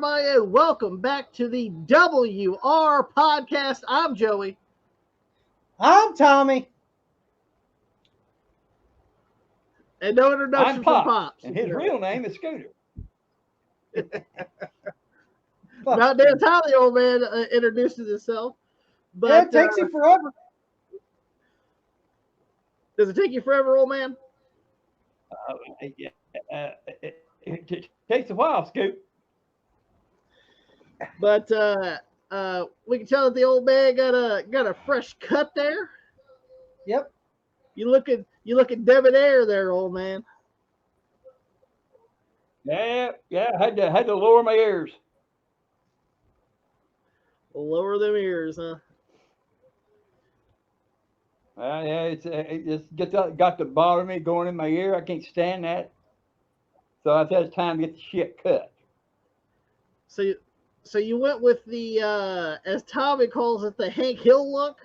everybody, and welcome back to the WR podcast. I'm Joey. I'm Tommy. And no introduction I'm from Pop, Pops. and his real name is Scooter. About damn time the old man introduces himself. But Yeah, it takes you forever. Does it take you forever, old man? It takes a while, Scoot. But we can tell that the old man got a fresh cut there. Yep. You looking debonair there, old man. Yeah. I had to lower my ears. Lower them ears, huh? Yeah, it's got to bother me going in my ear. I can't stand that. So I said it's time to get the shit cut. So you went with the as Tommy calls it, the Hank Hill look.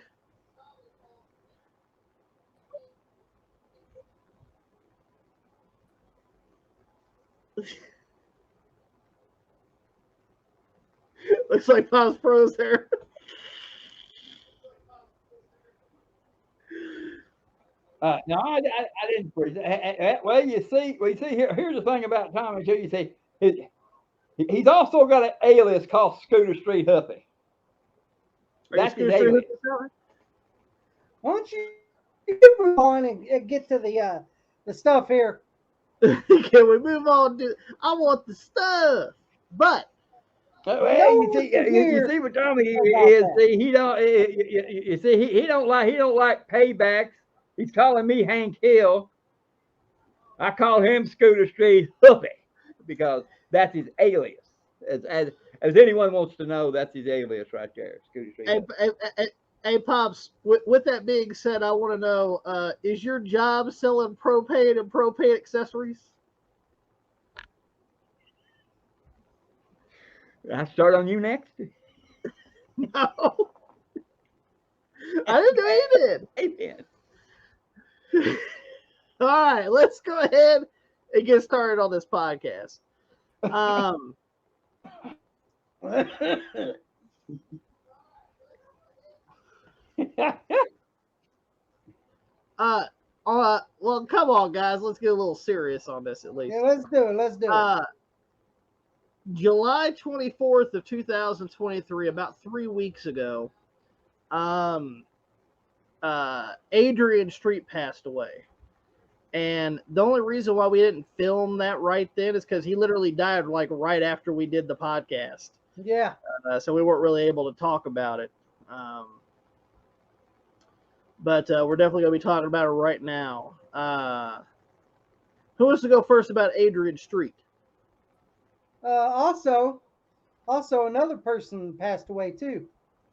Looks like Pop's froze there. No, I didn't freeze. Well, you see here's the thing about Tommy too. You see, he's also got an alias called Scooter Street Huffy. That's his alias. Why don't you move on and get to the stuff here? Can we move on? I want the stuff, but you see what Tommy is. See, he don't. You see, he don't like paybacks. He's calling me Hank Hill. I call him Scooter Street Huffy because that's his alias. As anyone wants to know, that's his alias right there, Scooter Street. Hey, Pops. With that being said, I want to know: is your job selling propane and propane accessories? I start on you next. No, I didn't know you did. He did. All right, let's go ahead and get started on this podcast. Well, come on, guys. Let's get a little serious on this at least. Yeah, let's do it. July 24th of 2023, about 3 weeks ago, Adrian Street passed away. And the only reason why we didn't film that right then is because he literally died like right after we did the podcast. Yeah. So we weren't really able to talk about it. But we're definitely going to be talking about it right now. Who wants to go first about Adrian Street? Also, another person passed away too.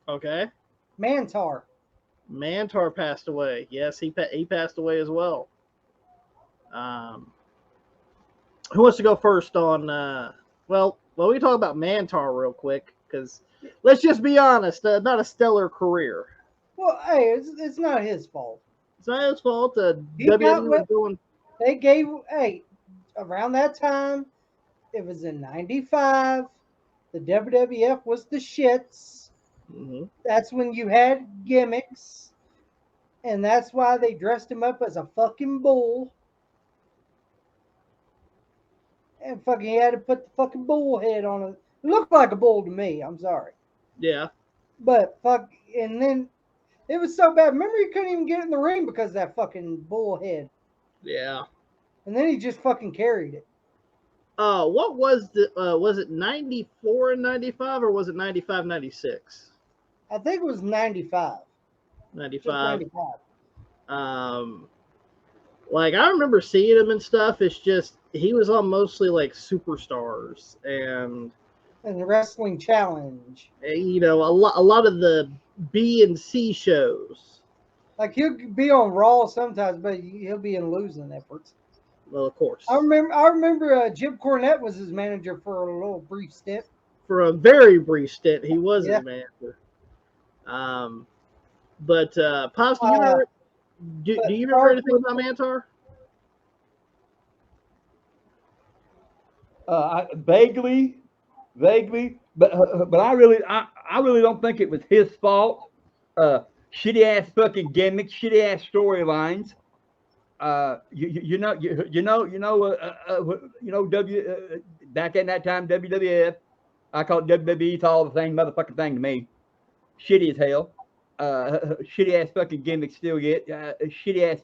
Okay. Mantar passed away. Yes, he passed away as well. Who wants to go first on? Well, we can talk about Mantar real quick because let's just be honest, not a stellar career. Well, hey, it's not his fault. It's not his fault. WWE was doing. They gave around that time. It was in '95. The WWF was the shits. Mm-hmm. That's when you had gimmicks, and that's why they dressed him up as a fucking bull. And fucking he had to put the fucking bull head on it. It looked like a bull to me. I'm sorry. Yeah. But fuck, and then it was so bad. Remember, he couldn't even get in the ring because of that fucking bull head. Yeah. And then he just fucking carried it. What was it 94 and 95 or was it 95, 96? I think it was 95. 95. Like I remember seeing him and stuff. It's just he was on mostly like Superstars and the Wrestling Challenge. You know, a lot of the B and C shows. Like he'll be on Raw sometimes, but he'll be in losing efforts. Well, of course. I remember Jim Cornette was his manager for a little brief stint. For a very brief stint, he was his manager. But Pops, do you remember anything about Mantar? Vaguely, vaguely, but I really don't think it was his fault. Shitty ass fucking gimmicks, shitty ass storylines. Back in that time, WWF, I call it WWE. It's all the same motherfucking thing to me. Shitty as hell. Shitty ass fucking gimmicks still get shitty ass.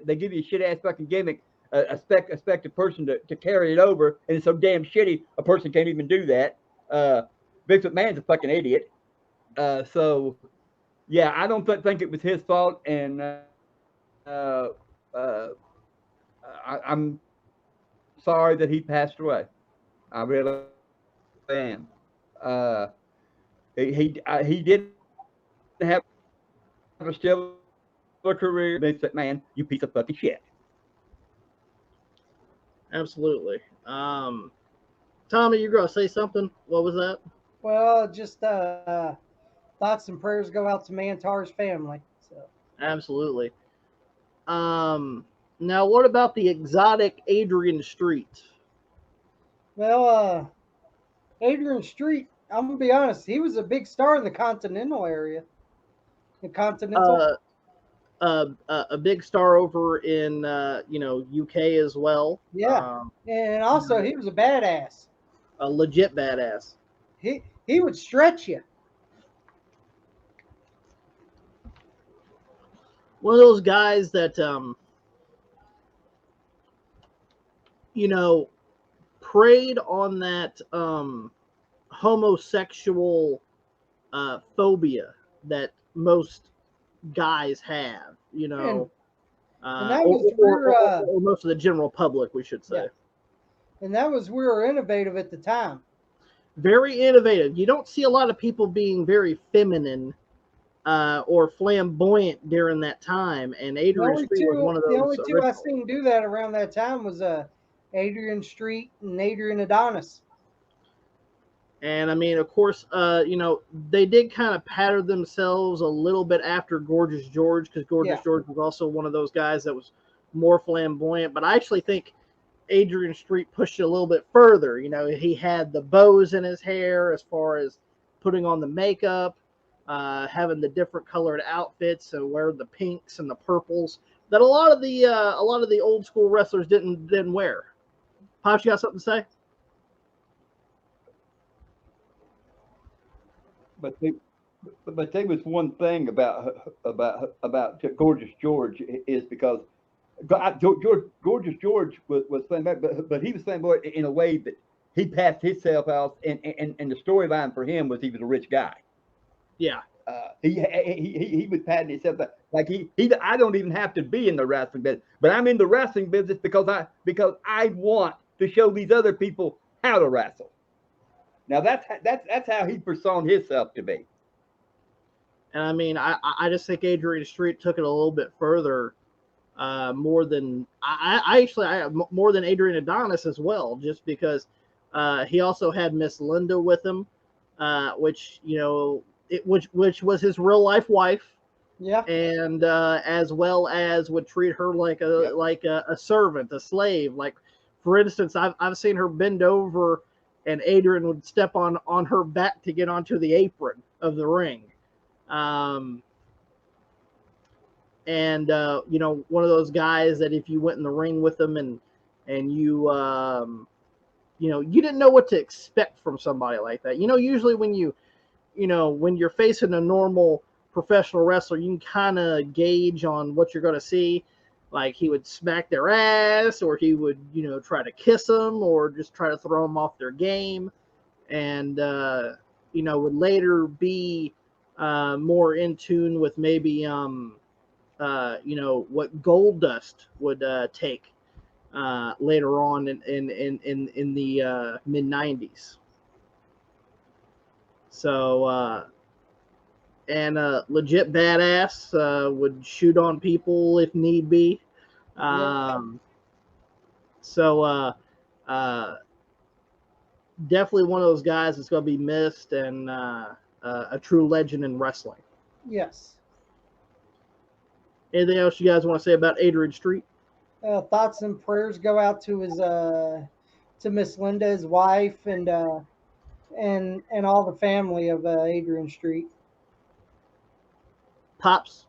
They give you a shitty ass fucking gimmick. Expect a person to carry it over, and it's so damn shitty a person can't even do that. Vince McMahon's a fucking idiot. So yeah, I don't think it was his fault, and I'm sorry that he passed away. I really am. Uh, he didn't have a stellar career. Vince McMahon, you piece of fucking shit. Absolutely. Tommy, you gonna say something? What was that? Well, just thoughts and prayers go out to Mantar's family. So Absolutely. Now what about the exotic Adrian Street? well, Adrian Street. I'm gonna be honest. He was a big star in the Continental area. The Continental. A big star over in UK as well. Yeah, and also he was a badass. A legit badass. He would stretch you. One of those guys that preyed on that homosexual phobia that most guys have, And that was or most of the general public, we should say. Yeah. And that was we were innovative at the time. Very innovative. You don't see a lot of people being very feminine or flamboyant during that time, and Adrian Street was one of those. The only two I seen do that around that time was Adrian Street and Adrian Adonis. And I mean, of course, they did kind of pattern themselves a little bit after Gorgeous George, because Gorgeous George was also one of those guys that was more flamboyant. But I actually think Adrian Street pushed it a little bit further. He had the bows in his hair as far as putting on the makeup, having the different colored outfits, so wearing the pinks and the purples that a lot of the old school wrestlers didn't wear. Pops, you got something to say? But there was one thing about Gorgeous George is because Gorgeous George was flamboyant, but he was flamboyant in a way that he passed himself out, and the storyline for him was he was a rich guy. Yeah. He was patting himself out. Like I don't even have to be in the wrestling business, but I'm in the wrestling business because I want to show these other people how to wrestle. Now that's how he personed himself to be. And I mean, I just think Adrian Street took it a little bit further, more than more than Adrian Adonis as well, just because he also had Miss Linda with him, which which was his real life wife. Yeah. And as well as would treat her like a servant, a slave. Like, for instance, I've seen her bend over, and Adrian would step on her back to get onto the apron of the ring. And one of those guys that if you went in the ring with them and you you didn't know what to expect from somebody like that. Usually when when you're facing a normal professional wrestler, you can kind of gauge on what you're going to see. Like, he would smack their ass, or he would, try to kiss them, or just try to throw them off their game. And, would later be more in tune with maybe, what Goldust would take later on in the mid-90s. So, and legit badass, would shoot on people if need be. So definitely one of those guys that's going to be missed, and a true legend in wrestling. Yes. Anything else you guys want to say about Adrian Street? Thoughts and prayers go out to his to Miss Linda, his wife, and and all the family of Adrian Street. Pops.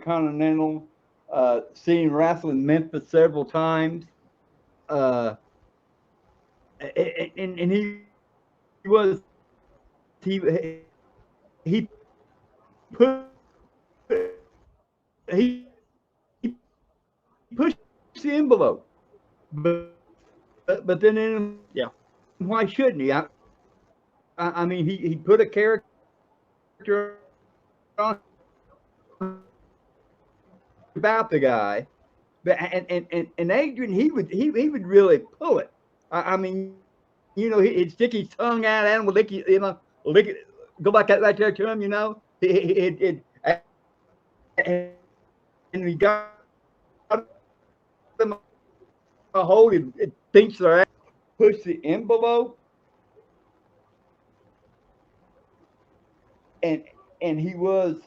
Continental, seen wrestling Memphis several times, and was he put he pushed the envelope, but then why shouldn't he? I mean he put a character on about the guy, but and Adrian he would really pull it. I mean, you know, he'd stick his tongue out at him, lick it, go back right there to him, you know. And he got them a hold. It thinks they're push the envelope, and he was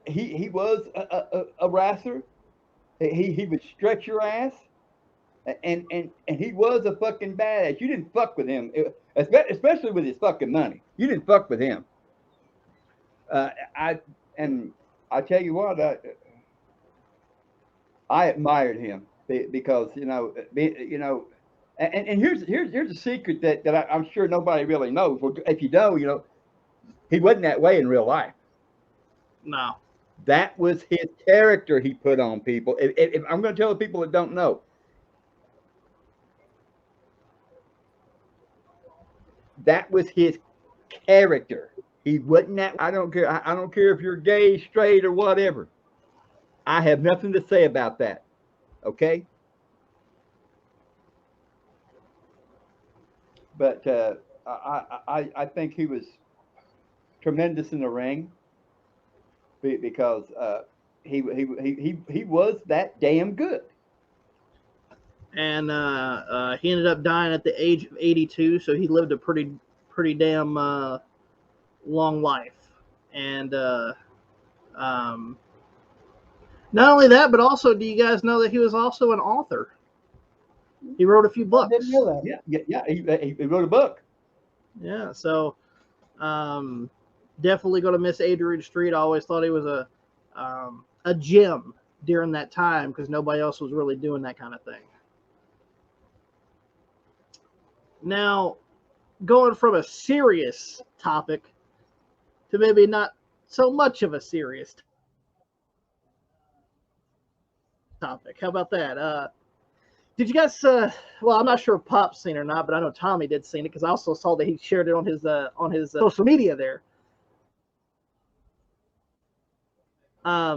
a wrestler. He would stretch your ass, and he was a fucking badass. You didn't fuck with him, especially with his fucking money. You didn't fuck with him. I tell you what, I admired him because and here's a secret that I'm sure nobody really knows. Well, if you know, you know, he wasn't that way in real life. No. That was his character he put on people. If I'm going to tell the people that don't know, that was his character. He wasn't that. I don't care. I don't care if you're gay, straight, or whatever. I have nothing to say about that. Okay. But I think he was tremendous in the ring because he was that damn good. And he ended up dying at the age of 82, so he lived a pretty damn long life. And not only that, but also, do you guys know that he was also an author? He wrote a few books. I didn't know that. Yeah. He wrote a book. Yeah, so definitely going to miss Adrian Street. I always thought he was a gem during that time because nobody else was really doing that kind of thing. Now, going from a serious topic to maybe not so much of a serious topic. How about that? Did you guys? Well, I'm not sure if Pop's seen it or not, but I know Tommy did see it because I also saw that he shared it on his social media there. Yeah.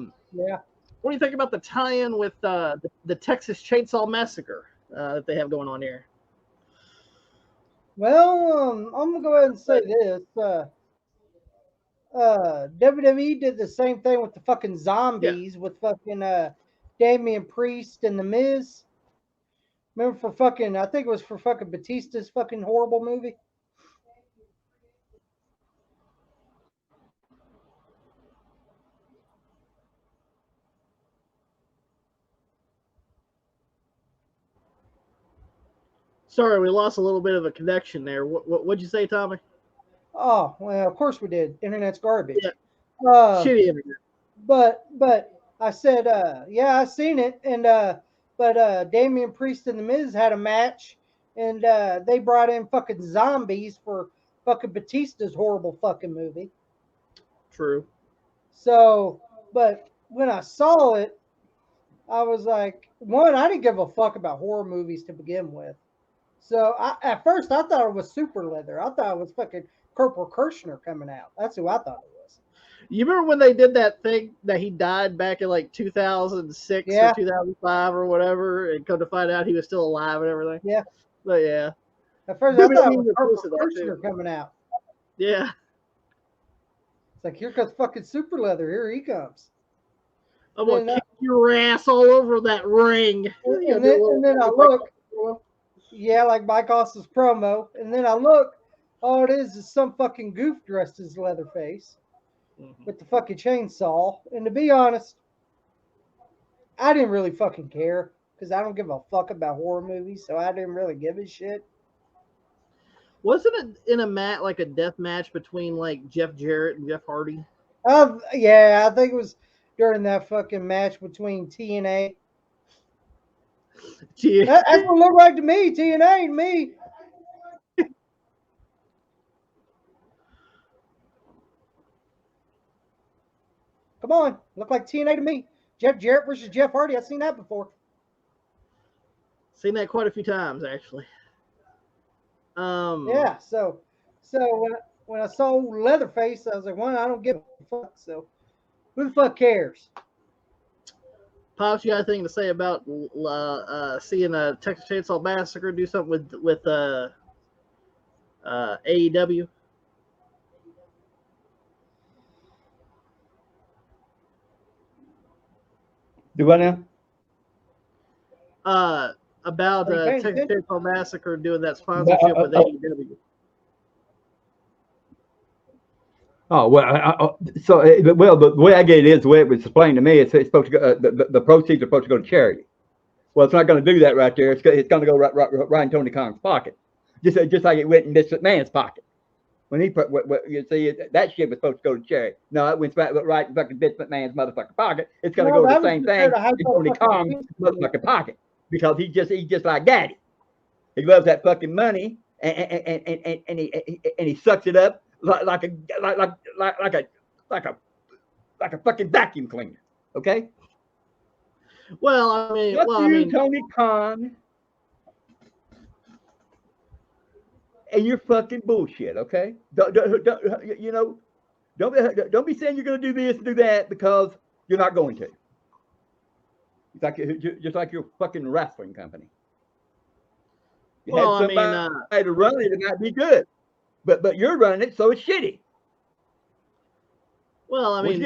What do you think about the tie-in with the Texas Chainsaw Massacre that they have going on here? Well, I'm gonna go ahead and say this. WWE did the same thing with the fucking zombies with fucking Damian Priest and The Miz. Remember for fucking, I think it was for fucking Batista's fucking horrible movie. Sorry, we lost a little bit of a connection there. What'd you say, Tommy? Oh, well, of course we did. Internet's garbage. Yeah. Shitty internet. But I said, yeah, I seen it, and but Damian Priest and The Miz had a match, and they brought in fucking zombies for fucking Batista's horrible fucking movie. True. So, but when I saw it, I was like, one, I didn't give a fuck about horror movies to begin with. So at first I thought it was Super Leather. I thought it was fucking Corporal Kirshner coming out. That's who I thought it was. You remember when they did that thing that he died back in like 2006 or 2005 or whatever, and come to find out he was still alive and everything? Yeah. But yeah. At first I thought it was Corporal Kirshner coming out. Yeah. It's like, here comes fucking Super Leather. Here he comes. I'm going to kick your ass all over that ring. And then I look. Yeah, like Mike Austin's promo. And then I look, all it is some fucking goof dressed as Leatherface with the fucking chainsaw. And to be honest, I didn't really fucking care because I don't give a fuck about horror movies, so I didn't really give a shit. Wasn't it in a like a death match between like Jeff Jarrett and Jeff Hardy? Yeah, I think it was during that fucking match between TNA. That's what it looked like to me. TNA and me. Come on, look like TNA to me. Jeff Jarrett versus Jeff Hardy. I've seen that before. Seen that quite a few times, actually. Yeah. So when I saw Leatherface, I was like, "One, I don't give a fuck." So who the fuck cares? Pops, you got anything to say about seeing a Texas Chainsaw Massacre do something with AEW? Do what now? About Texas Chainsaw Massacre doing that sponsorship with AEW. Oh well, the way I get it is the way it was explained to me. It's supposed to go. The proceeds are supposed to go to charity. Well, it's not going to do that right there. It's going to go right in Tony Khan's pocket, just like it went in Vince McMahon's pocket. When he put, you see, that shit was supposed to go to charity. No, it went right in fucking Vince McMahon's motherfucking pocket. It's going to go to the same thing in Tony Khan's motherfucking pocket because he's just like daddy. He loves that fucking money and he sucks it up like a fucking vacuum cleaner. Okay. Well, I mean, Tony Khan, and you're fucking bullshit. Okay. Don't be saying you're going to do this and do that because you're not going to. It's just like your fucking wrestling company. You had somebody to run it, it might be good, but you're running it, so it's shitty. Well, I mean,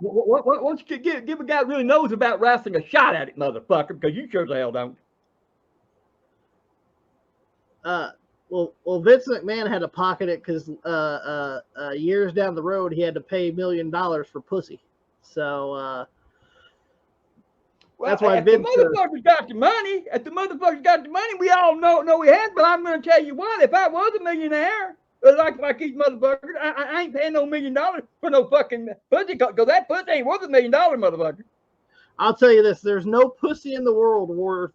once you give a guy who really knows about wrestling a shot at it, motherfucker, because you sure as hell don't. Well, Vince McMahon had to pocket it because years down the road he had to pay $1 million for pussy. So that's why Vince. The motherfuckers got the money. If the motherfuckers got the money, we all know he has. But I'm going to tell you what: if I was a millionaire, like these motherfuckers, I ain't paying no $1 million for no fucking pussy, because that pussy ain't worth $1 million, motherfucker. I'll tell you this: there's no pussy in the world worth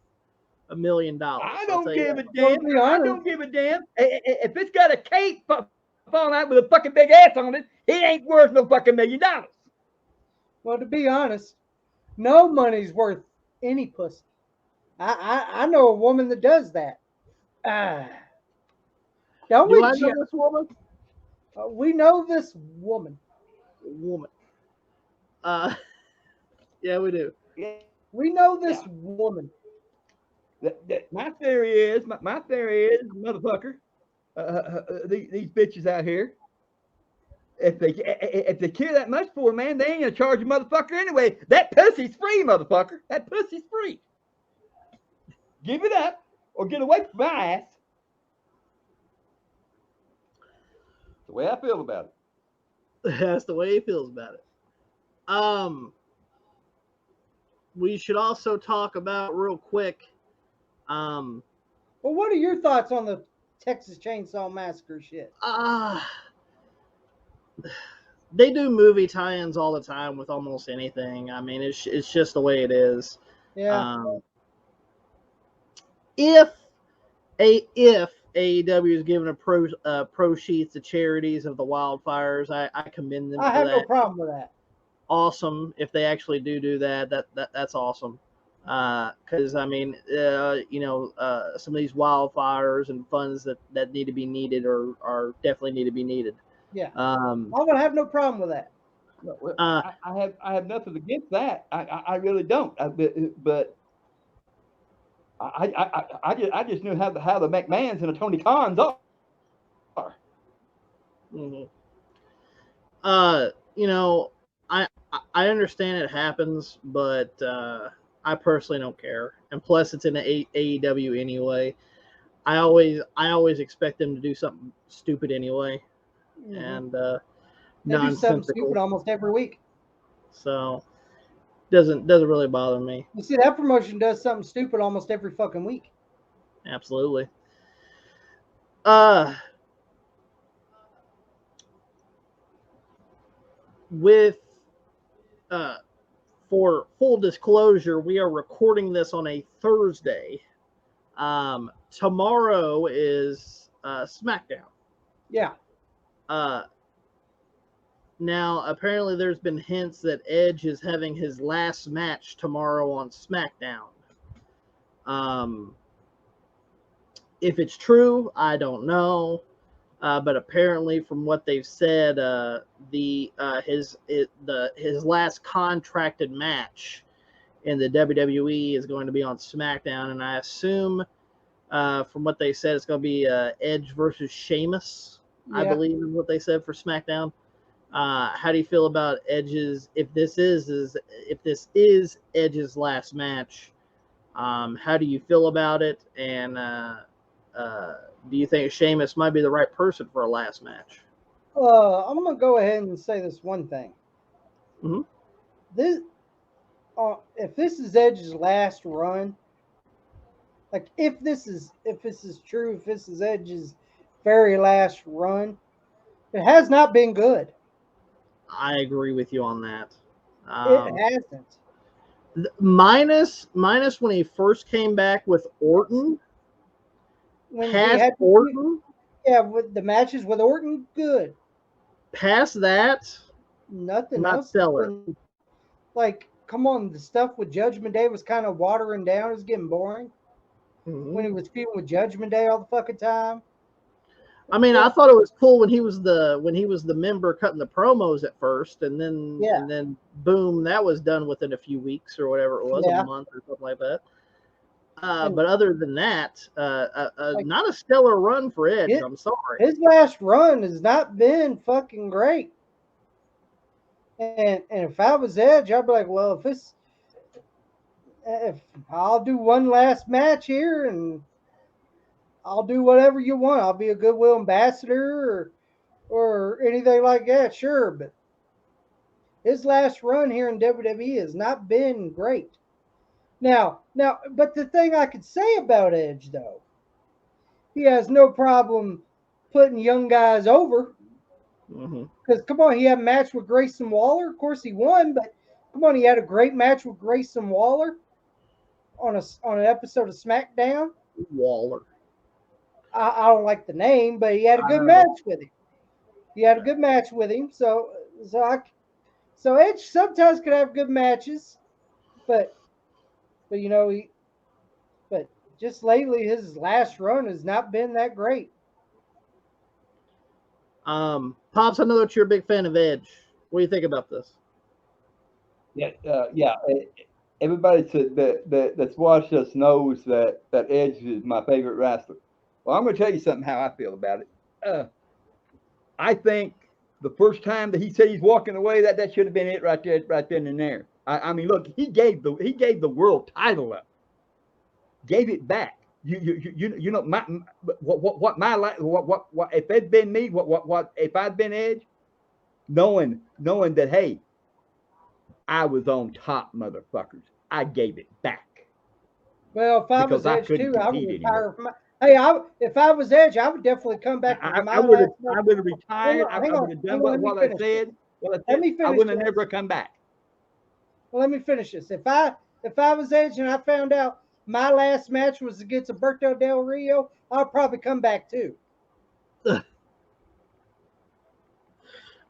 $1 million. I don't give a damn. I don't give a damn. If it's got a cape falling out with a fucking big ass on it, it ain't worth no fucking $1 million. Well, to be honest, no money's worth any pussy. I know a woman that does that. Don't we? I know this woman? We know this woman. Yeah, we do. We know this woman. My theory is, motherfucker, these bitches out here, if they care that much for a man, they ain't gonna charge a motherfucker anyway. That pussy's free, motherfucker. That pussy's free. Give it up or get away from my ass. That's the way I feel about it. That's the way he feels about it. We should also talk about real quick. Well, what are your thoughts on the Texas Chainsaw Massacre shit? They do movie tie-ins all the time with almost anything. I mean, it's just the way it is. Yeah. If AEW is giving a proceeds to charities of the wildfires, I commend them. I have no problem with that. Awesome if they actually do that. That's awesome. Because I mean, some of these wildfires and funds that need to be needed are definitely need to be needed. Yeah, I'm gonna have no problem with that. I have nothing against that. I really don't. But I just knew how the McMahons and the Tony Khans are. Mm-hmm. I understand it happens, but I personally don't care. And plus, it's in the AEW anyway. I always expect them to do something stupid anyway, and they do something stupid almost every week. So, doesn't really bother me. You see, that promotion does something stupid almost every fucking week. Absolutely. With for full disclosure, we are recording this on a Thursday. Tomorrow is SmackDown. Yeah. Now, apparently, there's been hints that Edge is having his last match tomorrow on SmackDown. If it's true, I don't know. But apparently, from what they've said, his last contracted match in the WWE is going to be on SmackDown, and I assume, from what they said, it's going to be Edge versus Sheamus. Yeah. I believe is what they said for SmackDown. How do you feel about Edge's? If this is Edge's last match, how do you feel about it? And do you think Sheamus might be the right person for a last match? I'm gonna go ahead and say this one thing. Mm-hmm. If this is Edge's last run, like if this is true, if this is Edge's very last run, it has not been good. I agree with you on that. It hasn't. Minus when he first came back with Orton. Past Orton, with the matches with Orton, good. Past that, nothing not else. stellar. Like, come on, the stuff with Judgment Day was kind of watering down. It was getting boring. Mm-hmm. When he was feuding with Judgment Day all the fucking time. I mean, I thought it was cool when he was the member cutting the promos at first, and then boom, that was done within a few weeks or whatever it was, a month or something like that. But other than that, not a stellar run for Edge. I'm sorry. His last run has not been fucking great. And if I was Edge, I'd be like, well, if I'll do one last match here and I'll do whatever you want. I'll be a goodwill ambassador or anything like that, sure. But his last run here in WWE has not been great. Now, but the thing I could say about Edge, though, he has no problem putting young guys over. Because, come on, he had a match with Grayson Waller. Of course, he won, but come on, he had a great match with Grayson Waller on an episode of SmackDown. Waller. I don't like the name, but he had a good match with him. So Edge sometimes could have good matches, but but just lately his last run has not been that great. Pops, I know that you're a big fan of Edge. What do you think about this? Yeah. Everybody that's watched us knows that Edge is my favorite wrestler. Well, I'm going to tell you something how I feel about it. I think the first time that he said he's walking away, that should have been it right then and there. I mean, look, he gave the world title up, gave it back. You know what if it'd been me, what if I'd been Edge, knowing that, hey, I was on top, motherfuckers, I gave it back. Well, if I was Edge too, I would retire from. If I was Edge, I would definitely come back. I would have retired. I would have done what I said. I would have never come back. Well, let me finish this. If I was Edge and I found out my last match was against Alberto Del Rio, I'll probably come back too. I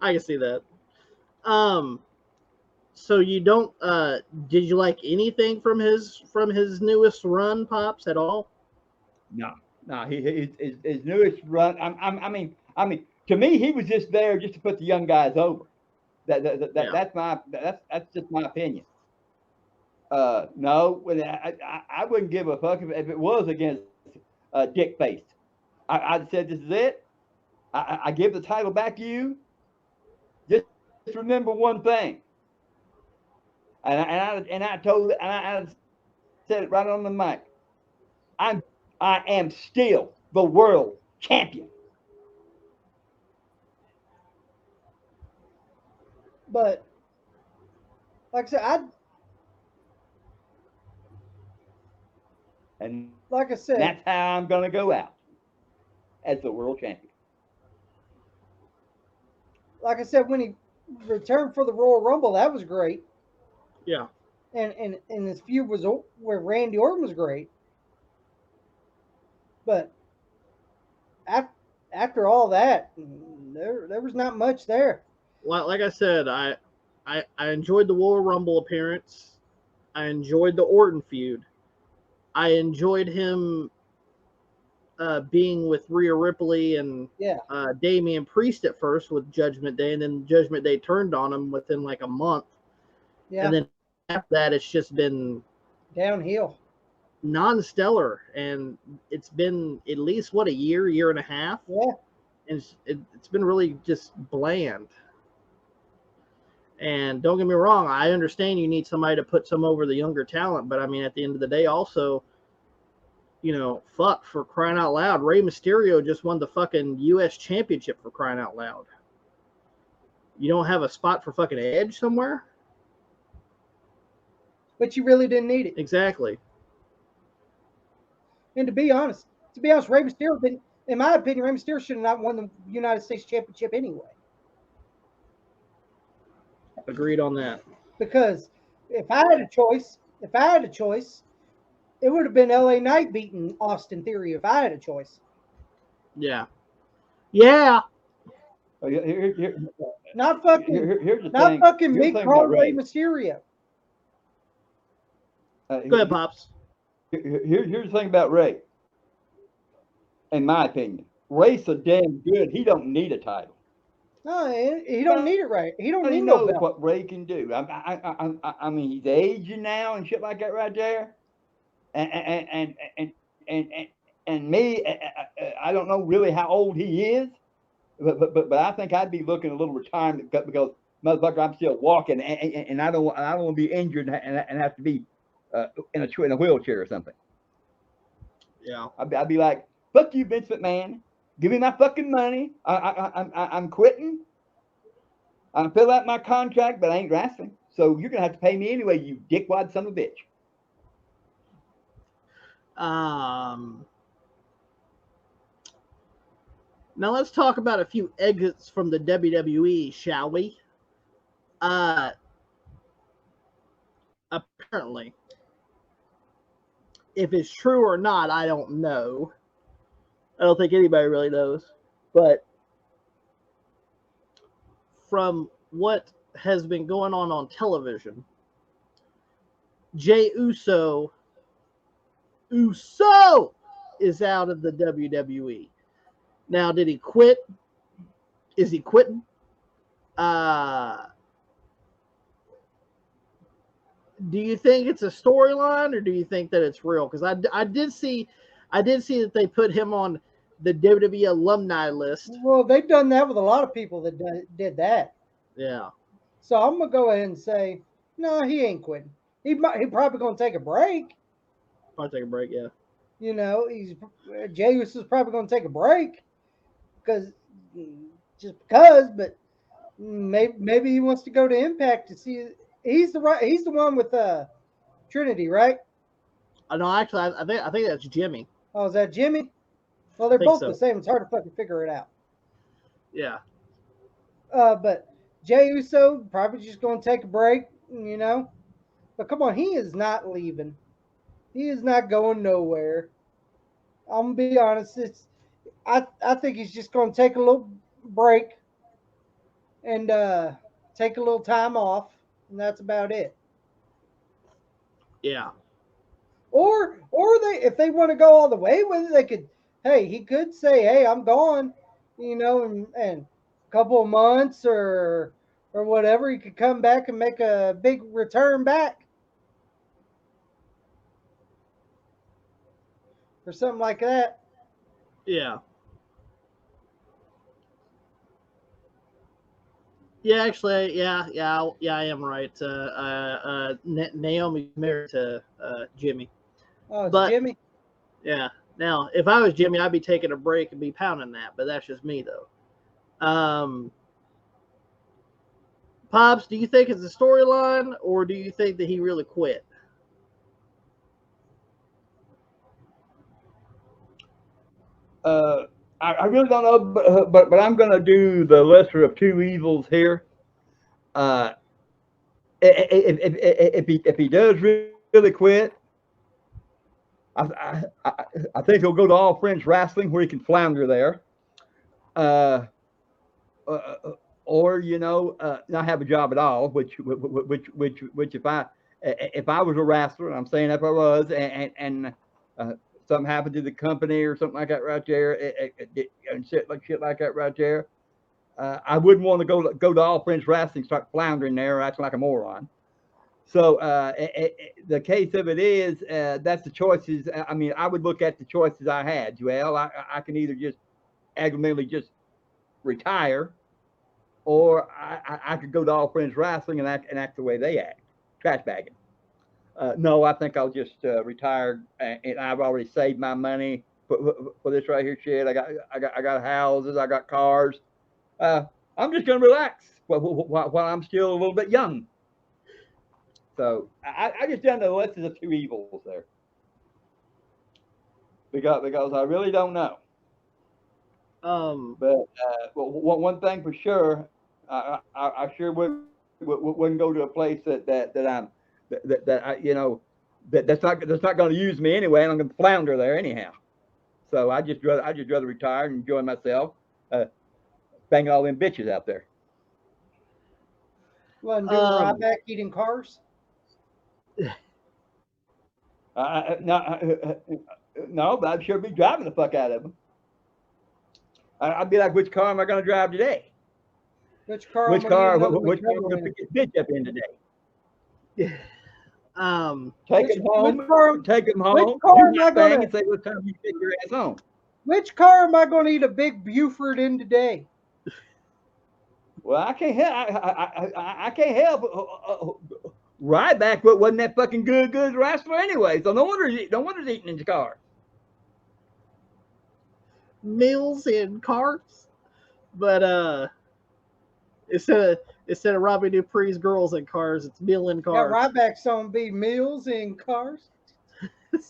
can see that. So you don't? Did you like anything from his newest run, Pops, at all? No. His newest run. I mean, to me, he was just there just to put the young guys over. That's just my opinion. No, I wouldn't give a fuck if it was against Dick Face. I said, this is it. I give the title back to you. Just remember one thing. And I said it right on the mic. I am still the world champion. But like I said, And like I said, that's how I'm going to go out as the world champion. Like I said, when he returned for the Royal Rumble, that was great. Yeah. And his feud was where Randy Orton was great. But after all that, there was not much there. Like I said, I enjoyed the Royal Rumble appearance. I enjoyed the Orton feud. I enjoyed him being with Rhea Ripley and Damian Priest at first with Judgment Day, and then Judgment Day turned on him within like a month. Yeah. And then after that, it's just been downhill, non-stellar, and it's been at least a year and a half. Yeah. And it's been really just bland. And don't get me wrong, I understand you need somebody to put some over the younger talent, but I mean, at the end of the day, also, fuck, for crying out loud, Rey Mysterio just won the fucking U.S. Championship, for crying out loud. You don't have a spot for fucking Edge somewhere? But you really didn't need it. Exactly. And to be honest, Rey Mysterio, in my opinion, Rey Mysterio should have not won the United States Championship anyway. Agreed on that. Because if I had a choice, it would have been LA Knight beating Austin Theory if I had a choice. Yeah. Yeah. Not fucking Big Carl Rey Mysterio. Go ahead, Pops. Here's the thing about Rey. In my opinion, Rey's so damn good, he don't need a title. No, he don't need it, right? He don't need no belt. What Rey can do. I mean, he's aging now and shit like that right there. And me, I don't know really how old he is, but I think I'd be looking a little retirement because motherfucker, I'm still walking, and I don't want to be injured and have to be in a wheelchair or something. Yeah, I'd be like, fuck you, Vince McMahon. Give me my fucking money. I'm quitting. I fill out my contract, but I ain't wrestling. So you're gonna have to pay me anyway, you dickwad son of a bitch. Now let's talk about a few exits from the WWE, shall we? Apparently, if it's true or not, I don't know. I don't think anybody really knows. But from what has been going on television, Jey Uso is out of the WWE. Now, did he quit? Is he quitting? Do you think it's a storyline, or do you think that it's real? Because I did see that they put him on the WWE alumni list. Well, they've done that with a lot of people that did that. Yeah. So I'm gonna go ahead and say, no, he ain't quitting. He probably gonna take a break. Probably take a break, yeah. Jey Uso's probably gonna take a break but maybe he wants to go to Impact to see. He's the one with Trinity, right? No, actually, I think that's Jimmy. Oh, is that Jimmy? Well, they're both the same. It's hard to fucking figure it out. Yeah. But Jey Uso probably just going to take a break, But come on, he is not leaving. He is not going nowhere. I'm going to be honest. I think he's just going to take a little break and take a little time off, and that's about it. Yeah. Or if they want to go all the way with it, they could. Hey, he could say, "Hey, I'm gone," and a couple of months or whatever, he could come back and make a big return back or something like that. Yeah. Yeah, actually, yeah, I am right. Naomi's married to Jimmy. Oh, it's Jimmy? Yeah. Now, if I was Jimmy, I'd be taking a break and be pounding that, but that's just me, though. Pops, do you think it's a storyline, or do you think that he really quit? I really don't know, but I'm going to do the lesser of two evils here. Uh, if he does really quit, I think he'll go to All Friends Wrestling where he can flounder there. Uh, or not have a job at all, which if I was a wrestler, and I'm saying if I was, and something happened to the company or something like that right there, and shit like that right there, I wouldn't want to go to All Friends Wrestling, start floundering there, acting like a moron. So the case of it is, that's the choices. I mean, I would look at the choices I had. Well, I can either just aggravatingly just retire, or I could go to All Friends Wrestling and act the way they act, trash bagging. No, I think I'll just retire, and I've already saved my money for this right here shit. I got houses, I got cars. I'm just gonna relax while I'm still a little bit young. So I just done the list of the two evils there, because I really don't know. But one thing for sure, I sure wouldn't go to a place that that's not going to use me anyway, and I'm going to flounder there anyhow. So I just rather retire and enjoy myself, banging all them bitches out there. Well, and do a ride back eating cars? No, but I'd sure be driving the fuck out of them. I'd be like, which car am I going to drive today? Which car? Which car am I going to pick this bitch up in today? Take him home. Take him home. Which car am I going to say what time you take your ass home? Which car am I going to eat a big Buford in today? Well, I can't help. I can't help. Ryback wasn't that fucking good wrestler anyway, so no wonder he's eating in the car. Meals in cars, but instead of Robbie Dupree's girls in cars, it's meal in cars. Yeah, Ryback's gonna be meals in cars.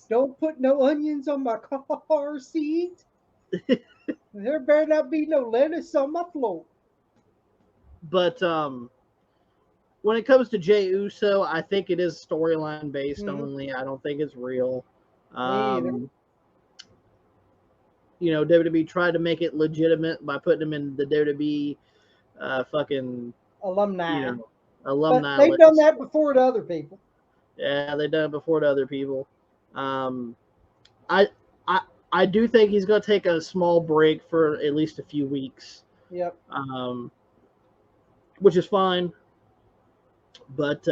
Don't put no onions on my car seat. There better not be no lettuce on my floor. But when it comes to Jey Uso, I think it is storyline based only. I don't think it's real. WWE tried to make it legitimate by putting him in the WWE fucking alumni. Alumni. But they've done that before to other people. Yeah, they've done it before to other people. I do think he's going to take a small break for at least a few weeks. Yep. Which is fine. But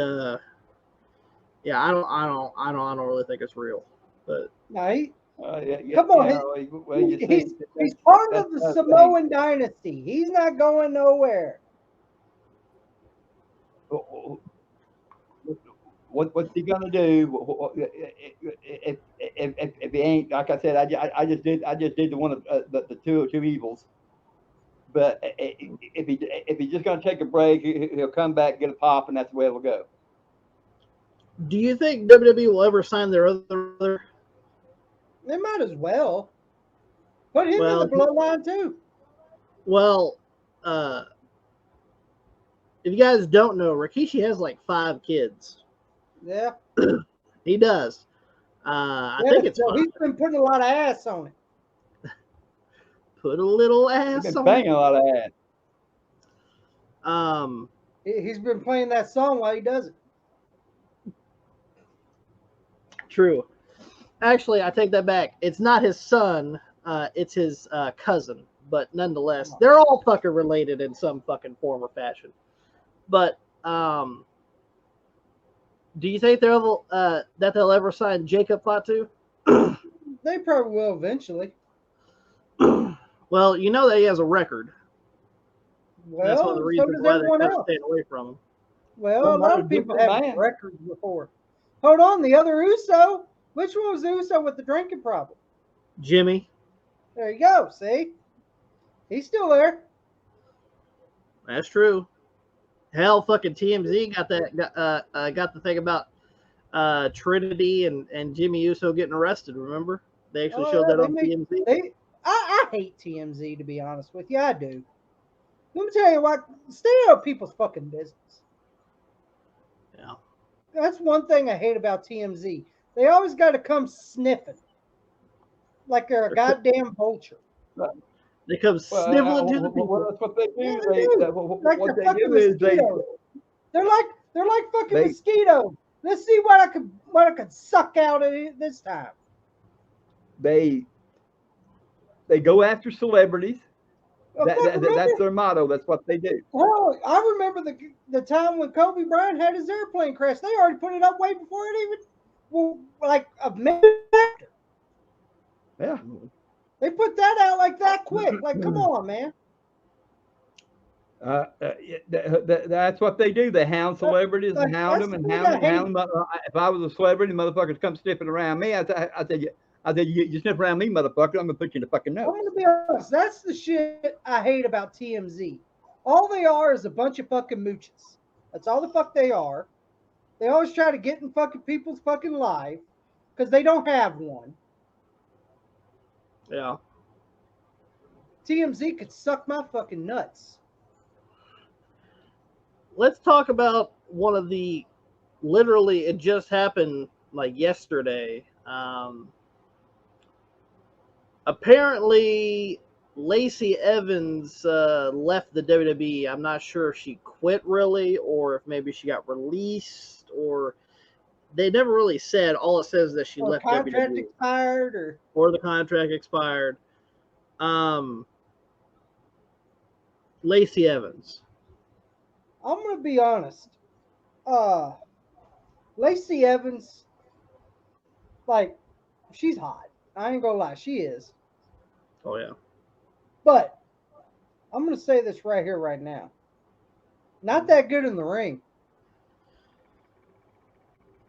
yeah, I don't really think it's real. But come on, he's part of the Samoan dynasty. He's not going nowhere. What's he gonna do if he ain't? Like I said, I just did the one of the two evils. But if he's just gonna take a break, he'll come back, get a pop, and that's the way it'll go. Do you think WWE will ever sign their other? They might as well put him in the bloodline too. Well, if you guys don't know, Rikishi has like 5 kids. Yeah, he does. I think it's so he's been putting a lot of ass on it. Put a little ass he's on been banging a lot of ass. He's been playing that song while he does it. True. Actually, I take that back. It's not his son. It's his cousin. But nonetheless, they're all fucking related in some fucking form or fashion. But do you think they'll ever sign Jacob Fatu? They probably will eventually. Well, you know that he has a record. Well, that's one of the reasons why they're staying away from him. Well, a lot of people have records before. Hold on, the other Uso. Which one was the Uso with the drinking problem? Jimmy. There you go. See, he's still there. That's true. Hell, fucking TMZ got the thing about Trinity and Jimmy Uso getting arrested. Remember? They actually showed that on TMZ. I hate TMZ, to be honest with you. I do. Let me tell you what, stay out of people's fucking business. Yeah. That's one thing I hate about TMZ. They always got to come sniffing like they're a goddamn vulture. They come sniveling to the people. Well, that's what they do. Yeah, they do. Like what the they fucking do is mosquitoes. They're like fucking mosquitoes. Let's see what I could suck out of it this time. They go after celebrities. That's their motto. That's what they do. Well, I remember the time when Kobe Bryant had his airplane crash. They already put it up way before it even, well, like a minute after. Yeah. They put that out like that quick. Like, come on, man. That's what they do. They hound celebrities and hound them and hound them. If I was a celebrity, motherfuckers come sniffing around me. I said, you sniff around me, motherfucker, I'm gonna put you in the fucking nose. I'm gonna be honest. That's the shit I hate about TMZ. All they are is a bunch of fucking mooches. That's all the fuck they are. They always try to get in fucking people's fucking life because they don't have one. Yeah. TMZ could suck my fucking nuts. Let's talk about one of the, literally, it just happened like yesterday. Apparently, Lacey Evans left the WWE. I'm not sure if she quit really, or if maybe she got released, or they never really said. All it says is that she left WWE. Contract expired, or the contract expired. Lacey Evans. I'm gonna be honest. Lacey Evans, like, she's hot. I ain't gonna lie, she is. Oh yeah. But I'm gonna say this right here, right now. Not that good in the ring.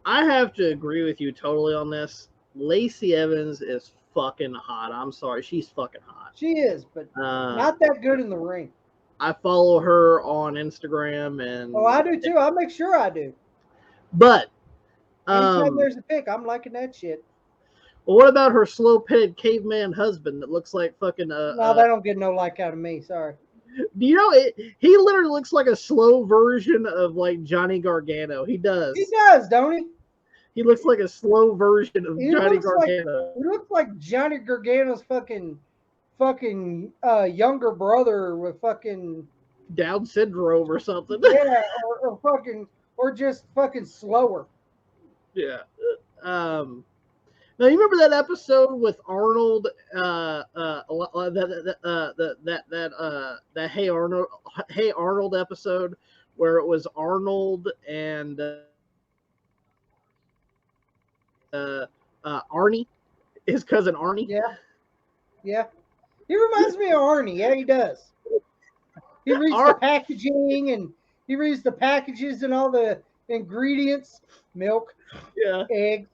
I have to agree with you totally on this. Lacey Evans is fucking hot. I'm sorry, she's fucking hot. She is, but not that good in the ring. I follow her on Instagram and. Oh, I do too. I make sure I do. But anytime there's a pic, I'm liking that shit. Well, what about her slow-pitted caveman husband that looks like fucking? No, they don't get no like out of me. Sorry. Do you know it? He literally looks like a slow version of like Johnny Gargano. He does. He does, don't he? He looks like a slow version of Johnny Gargano. He looks like Johnny Gargano's fucking younger brother with fucking Down syndrome or something. Yeah, or just fucking slower. Yeah. Now you remember that episode with Arnold, that Hey Arnold episode where it was Arnold and Arnie, his cousin Arnie. Yeah. He reminds me of Arnie. Yeah, he does. He reads the packaging and he reads the packages and all the ingredients, milk, eggs.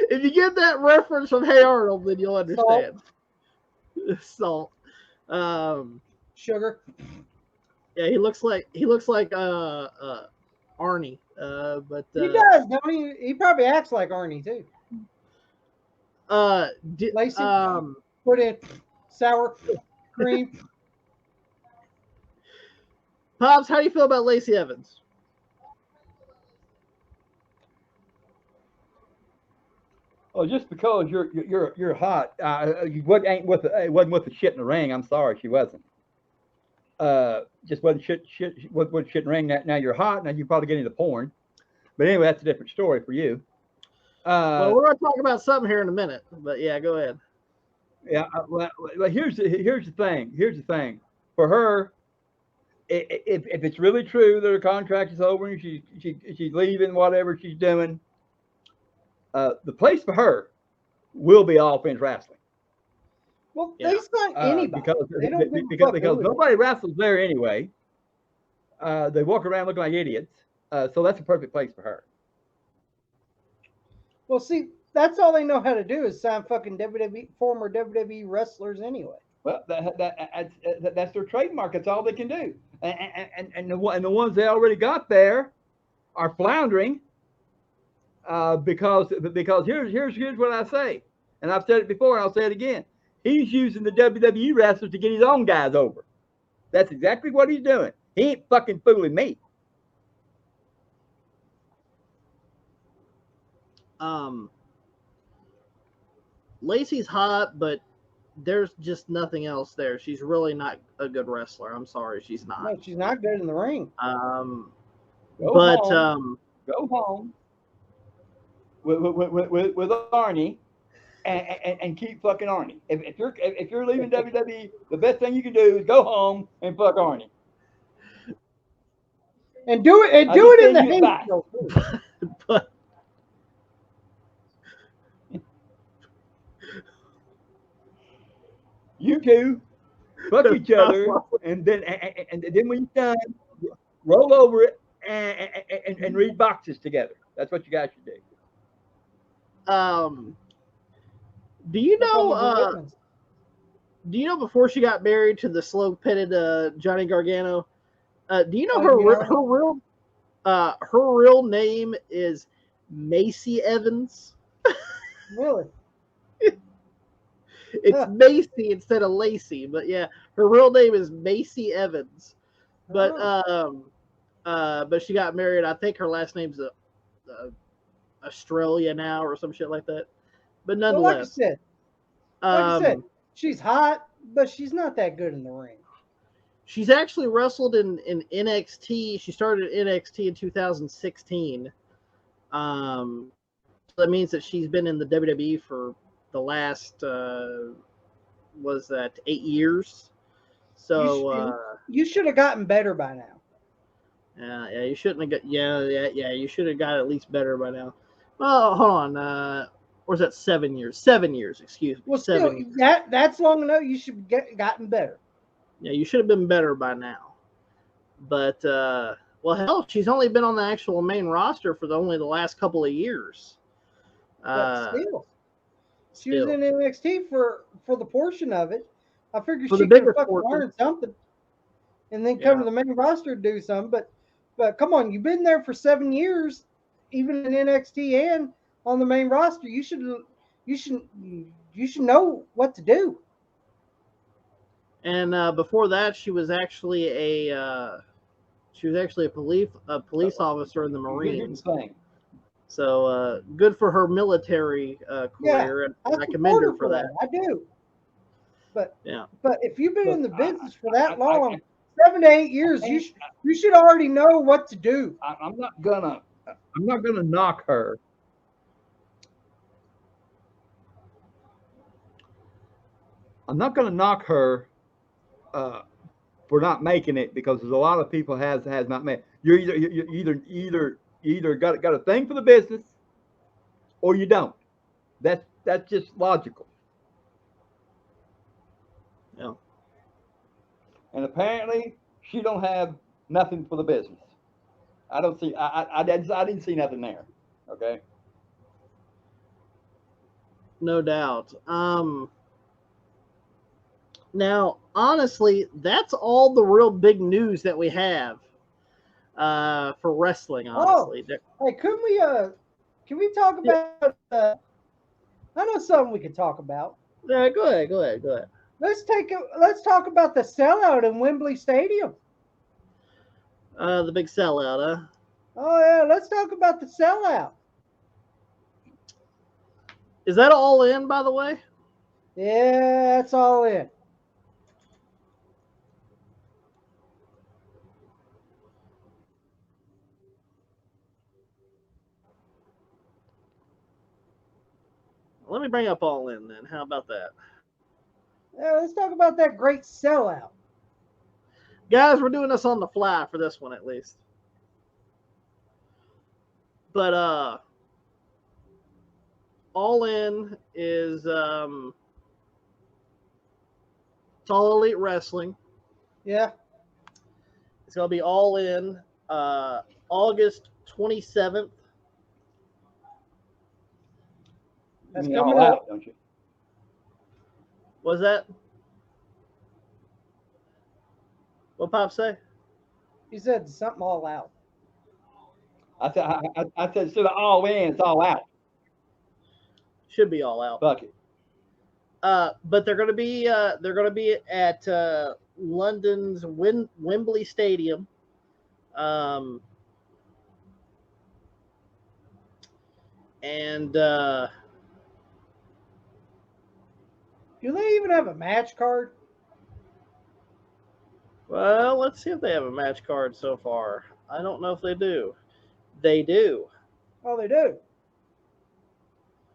If you get that reference from Hey Arnold, then you'll understand. Salt. Sugar. Yeah, he looks like Arnie. But he does, don't he? He probably acts like Arnie too. Lacey, put in sour cream. Pops, how do you feel about Lacey Evans? Oh, just because you're hot, you wasn't with the shit in the ring. I'm sorry, she wasn't. Just wasn't shit in the ring. Now you're hot. Now you're probably getting the porn. But anyway, that's a different story for you. Well, we're going to talk about something here in a minute. But yeah, go ahead. Yeah. Well, here's the thing. Here's the thing. For her, if it's really true that her contract is over and she's leaving, whatever she's doing, the place for her will be All Things Wrestling. Well, they sign anybody. Because nobody wrestles there anyway. They walk around looking like idiots. So that's a perfect place for her. Well, see, that's all they know how to do is sign fucking former WWE wrestlers anyway. Well, that's their trademark. That's all they can do. And the ones they already got there are floundering. because here's what I say, and I've said it before, and I'll say it again. He's using the WWE wrestlers to get his own guys over. That's exactly what he's doing. He ain't fucking fooling me. Lacey's hot, but there's just nothing else there. She's really not a good wrestler. I'm sorry, she's not. No, she's not good in the ring. Go home with Arnie and keep fucking Arnie. If you're leaving WWE, the best thing you can do is go home and fuck Arnie. And do it in the hate. But you two fuck each other, and then when you're done, roll over it and read boxes together. That's what you guys should do. Do you know? Do you know before she got married to the slow-pitted Johnny Gargano? Do you know her real name is Macy Evans? Really? It's Macy instead of Lacey, but yeah, her real name is Macy Evans. But but she got married. I think her last name's Australia now or some shit like that. But nonetheless, like I said, she's hot, but she's not that good in the ring. She's actually wrestled in NXT. She started in NXT in 2016. So that means that she's been in the WWE for the last was that 8 years. So you should have gotten better by now. Yeah, you shouldn't have got. Yeah, you should have got at least better by now. Well, hold on. Or is that 7 years? 7 years, excuse me. Well, 7 still, that's long enough. You should gotten better. Yeah, you should have been better by now. But well, hell, she's only been on the actual main roster for only the last couple of years. But still, she was in NXT for the portion of it. I figured she could fucking learn something, and then come to the main roster to do something. But come on, you've been there for 7 years, even in NXT and on the main roster. You should know what to do. And before that, she was actually a police officer in the Marines. So good for her military career, and I commend her for that. I do. But yeah. But if you've been in the business for that long, 7 to 8 years, you should already know what to do. I'm not gonna knock her. I'm not gonna knock her for not making it, because there's a lot of people has not made. You're either got a thing for the business, or you don't. That's just logical. Yeah. And apparently, she don't have nothing for the business. I don't see. I didn't see nothing there. Okay. No doubt. Now, honestly, that's all the real big news that we have for wrestling. Honestly. Hey, can we talk about? I know something we could talk about. Yeah, go ahead. Let's talk about the sellout in Wembley Stadium. The big sellout, huh? Oh yeah, let's talk about the sellout. Is that all in, by the way? Yeah, that's all in. Let me bring up All In then. How about that? Yeah, let's talk about that great sellout. Guys, we're doing this on the fly for this one at least. But All In is it's all elite wrestling. Yeah. It's gonna be All In August 27th. That's coming up, don't you? What's that? What Pop say? He said something all out. I said instead of all in, it's all out. Should be all out. Fuck it. But they're going to be at London's Wembley Stadium. And do they even have a match card? Well, let's see if they have a match card so far. I don't know if they do. They do. Oh, they do.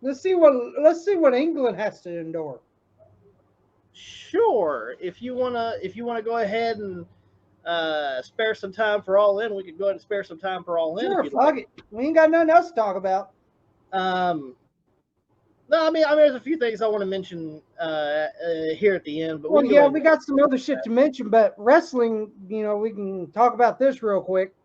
Let's see what England has to endure. Sure. If you wanna go ahead and spare some time for All In, we could go ahead and spare some time for All In. Sure, fuck it. We ain't got nothing else to talk about. No, I mean, there's a few things I want to mention here at the end. But well, we got some other shit to mention, but wrestling, we can talk about this real quick.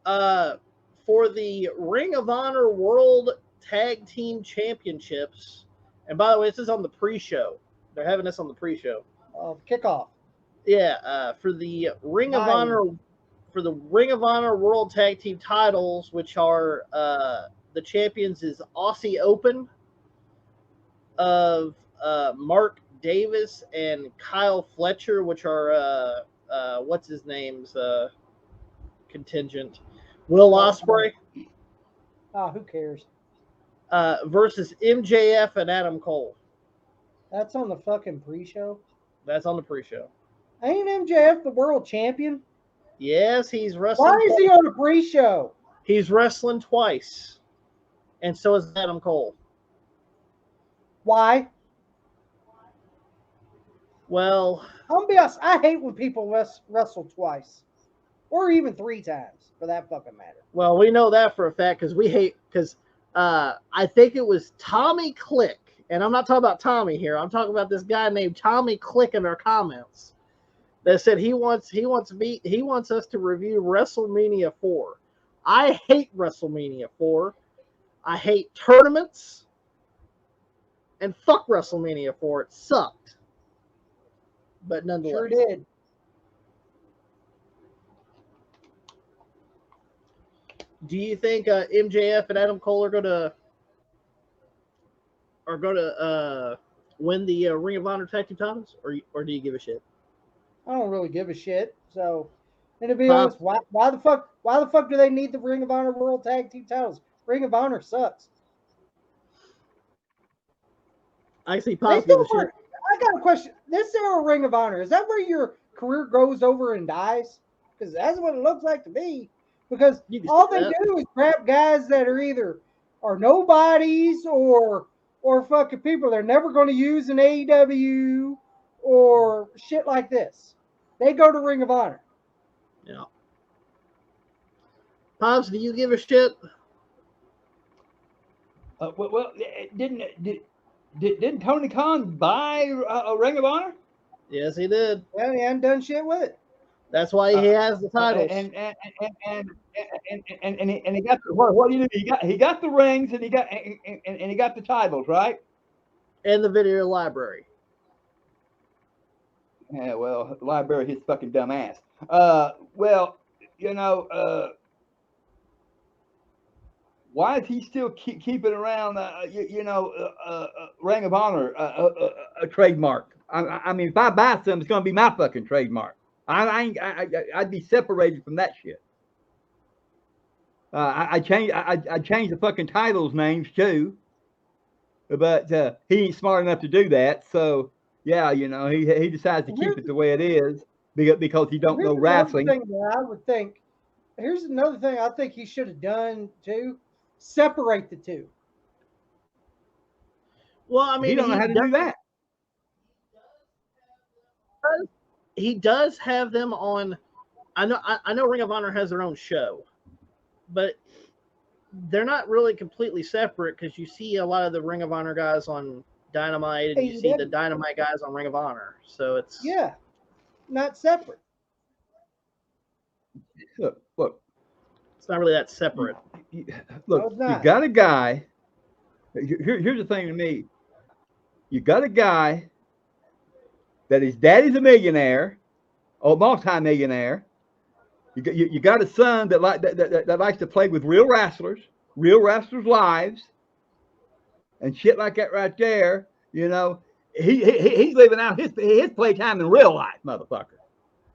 For the Ring of Honor World Tag Team Championships, and by the way, this is on the pre-show. They're having this on the pre-show. Kickoff. Yeah, for the Ring of Honor World Tag Team titles, which are the champions is Aussie Open of Mark Davis and Kyle Fletcher, which are what's his name's contingent, Will Ospreay. Oh, who cares? Versus MJF and Adam Cole. That's on the fucking pre-show? That's on the pre-show. Ain't MJF the world champion? Yes, he's wrestling. Why is he on the pre-show? He's wrestling twice. And so is Adam Cole. Why? Well, I'm gonna be honest, I hate when people wrestle twice. Or even 3 times, for that fucking matter. Well, we know that for a fact because I think it was Tommy Click, and I'm not talking about Tommy here. I'm talking about this guy named Tommy Click in our comments that said he wants us to review WrestleMania 4. I hate WrestleMania 4. I hate tournaments, and fuck WrestleMania 4. It sucked, but nonetheless, sure did. Do you think MJF and Adam Cole are gonna win the Ring of Honor Tag Team titles, or do you give a shit? I don't really give a shit. So, and to be honest, why the fuck do they need the Ring of Honor World Tag Team titles? Ring of Honor sucks. I see positive shit. I got a question. This era Ring of Honor, is that where your career goes over and dies? Because that's what it looks like to me. Because all they do is grab guys that are nobodies or fucking people they're never going to use in AEW or shit like this. They go to Ring of Honor. Yeah. Pops, do you give a shit? Well, didn't Tony Khan buy a Ring of Honor? Yes, he did. Well, he hadn't done shit with it. That's why he has the titles. And he got what do you do? He got the rings and he got the titles, right? And the video library. Yeah, well, library, his fucking dumb ass. Well, why is he still keeping around, Ring of Honor, a trademark? I mean, if I buy some, it's going to be my fucking trademark. I'd be separated from that shit. I changed the fucking titles names too, but he ain't smart enough to do that. So yeah, he decides to keep it the way it is because he don't know wrestling. Here's another thing I think he should have done too: separate the two. Well, I mean, he don't know how to do that. He does have them on. I know Ring of Honor has their own show, but they're not really completely separate because you see a lot of the Ring of Honor guys on Dynamite, and you see the Dynamite guys on Ring of Honor. So it's not separate. Look, it's not really that separate. Look, you got a guy. Here's the thing to me. You got a guy that his daddy's a millionaire, or multi-millionaire, You got a son that likes to play with real wrestlers' lives, and shit like that right there. You know, he's living out his playtime in real life, motherfucker.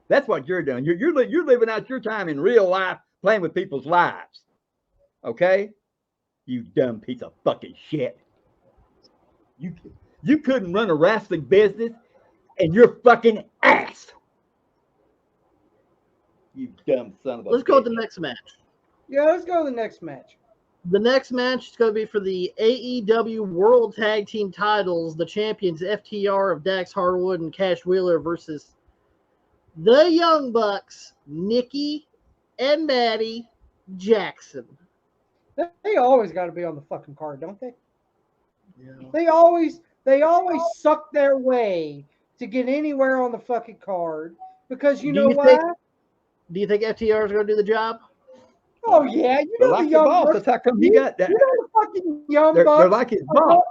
That's what you're doing. You're living out your time in real life, playing with people's lives. Okay, you dumb piece of fucking shit. You couldn't run a wrestling business, and you're fucking ass. You dumb son of a Let's go with the next match. Yeah, let's go to the next match. The next match is going to be for the AEW World Tag Team titles. The champions FTR of Dax Harwood and Cash Wheeler versus the Young Bucks, Nikki and Maddie Jackson. They always got to be on the fucking card, don't they? Yeah. They always suck their way to get anywhere on the fucking card because you know why? Do you think FTR is going to do the job? Oh yeah, you know like the Young Bucks. That's how come he got that. You know the fucking Young Bucks. They're like his boss.